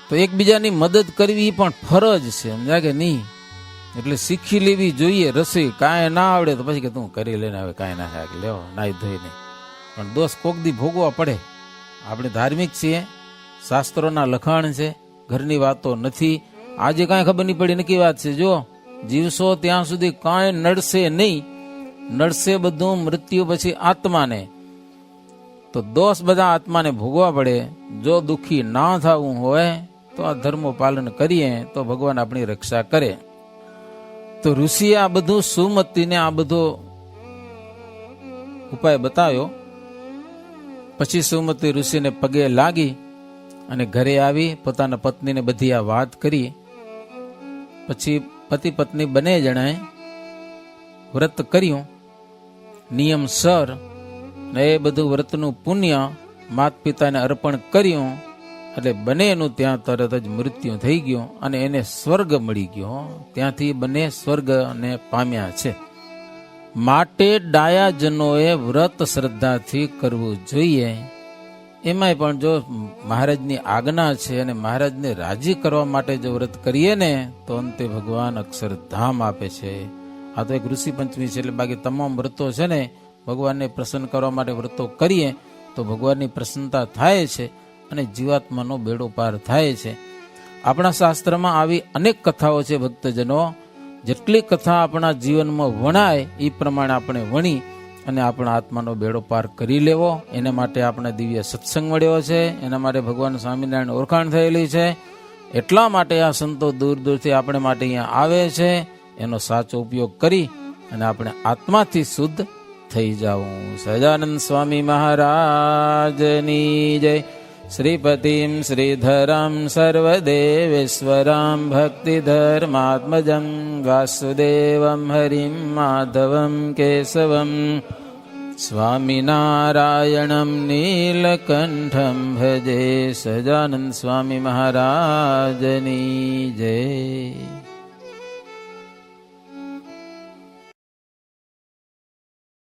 તો એકબીજાની મદદ કરવી પણ ફરજ છે, સમજ્યા કે નહીં. એટલે શીખી લેવી જોઈએ રસોઈ. કાંઈ ના આવડે તો પછી કે તું કરી લેને, હવે કાંઈ ના થાય, લેવો નાઈ ધોઈ નહીં. પણ દોષ કોક દી ભોગવા પડે. આપણે ધાર્મિક છીએ, શાસ્ત્રોના લખાણ છે, ઘરની વાતો નથી. આજે કાંઈ ખબર નહીં પડી, નક્કી વાત છે. જો જીવશો ત્યાં સુધી કાંઈ નડશે નહીં, નડશે બધું મૃત્યુ પછી આત્માને. તો દોષ બધા આત્માને ભોગવા પડે. જો દુઃખી ના થવું હોય તો આ ધર્મો પાલન કરીએ તો ભગવાન આપણી રક્ષા કરે. તો ઋષિએ આ બધું સુમતીને આ બધો ઉપાય બતાવ્યો. પછી સુમતી ઋષિને પગે લાગી અને ઘરે આવી પોતાના પત્નીને બધી આ વાત કરી. પછી પતિ પત્ની બંને જણાએ વ્રત કર્યું નિયમસર, ને એ બધું વ્રતનું પુણ્ય માત પિતાને અર્પણ કર્યું. એટલે બંનેનું ત્યાં તરત જ મૃત્યુ થઈ ગયું અને એને સ્વર્ગ મળી ગયો. ત્યાંથી બંને સ્વર્ગને પામ્યા છે. માટે ડાયાજનોએ વ્રત શ્રદ્ધાથી કરવું જોઈએ. એમાંય પણ જો મહારાજની આજ્ઞા છે અને મહારાજને રાજી કરવા માટે જો વ્રત કરીએ ને તો અંતે ભગવાન અક્ષરધામ આપે છે. આ તો એક ઋષિ પંચમી છે, એટલે બાકી તમામ વ્રતો છે ને ભગવાનને પ્રસન્ન કરવા માટે વ્રતો કરીએ તો ભગવાનની પ્રસન્નતા થાય છે અને જીવાત્માનો બેડો પાર થાય છે. આપણા શાસ્ત્રમાં આવી અનેક કથાઓ છે. ભક્તજનો, જેટલી કથા આપણા જીવનમાં વણાય એ પ્રમાણે આપણે વણી અને આપણા આત્માનો બેડો પાર કરી લેવો. એના માટે આપણે દિવ્ય સત્સંગ મળ્યો છે, એના માટે ભગવાન સ્વામિનારાયણ ઓળખાણ થયેલી છે. એટલા માટે આ સંતો દૂર દૂરથી આપણે માટે અહીંયા આવે છે. એનો સાચો ઉપયોગ કરી અને આપણે આત્માથી શુદ્ધ થઈ જાવું. સહજાનંદ સ્વામી મહારાજની જય. શ્રીપતિમ શ્રીધરમ સર્વદેવેશ્વરમ ભક્તિધર્માત્મજં વાસુદેવમ હરિમ માધવમ કેશવમ સ્વામિનારાયણમ નીલકંઠમ ભજે. સહજાનંદ સ્વામી મહારાજની જય.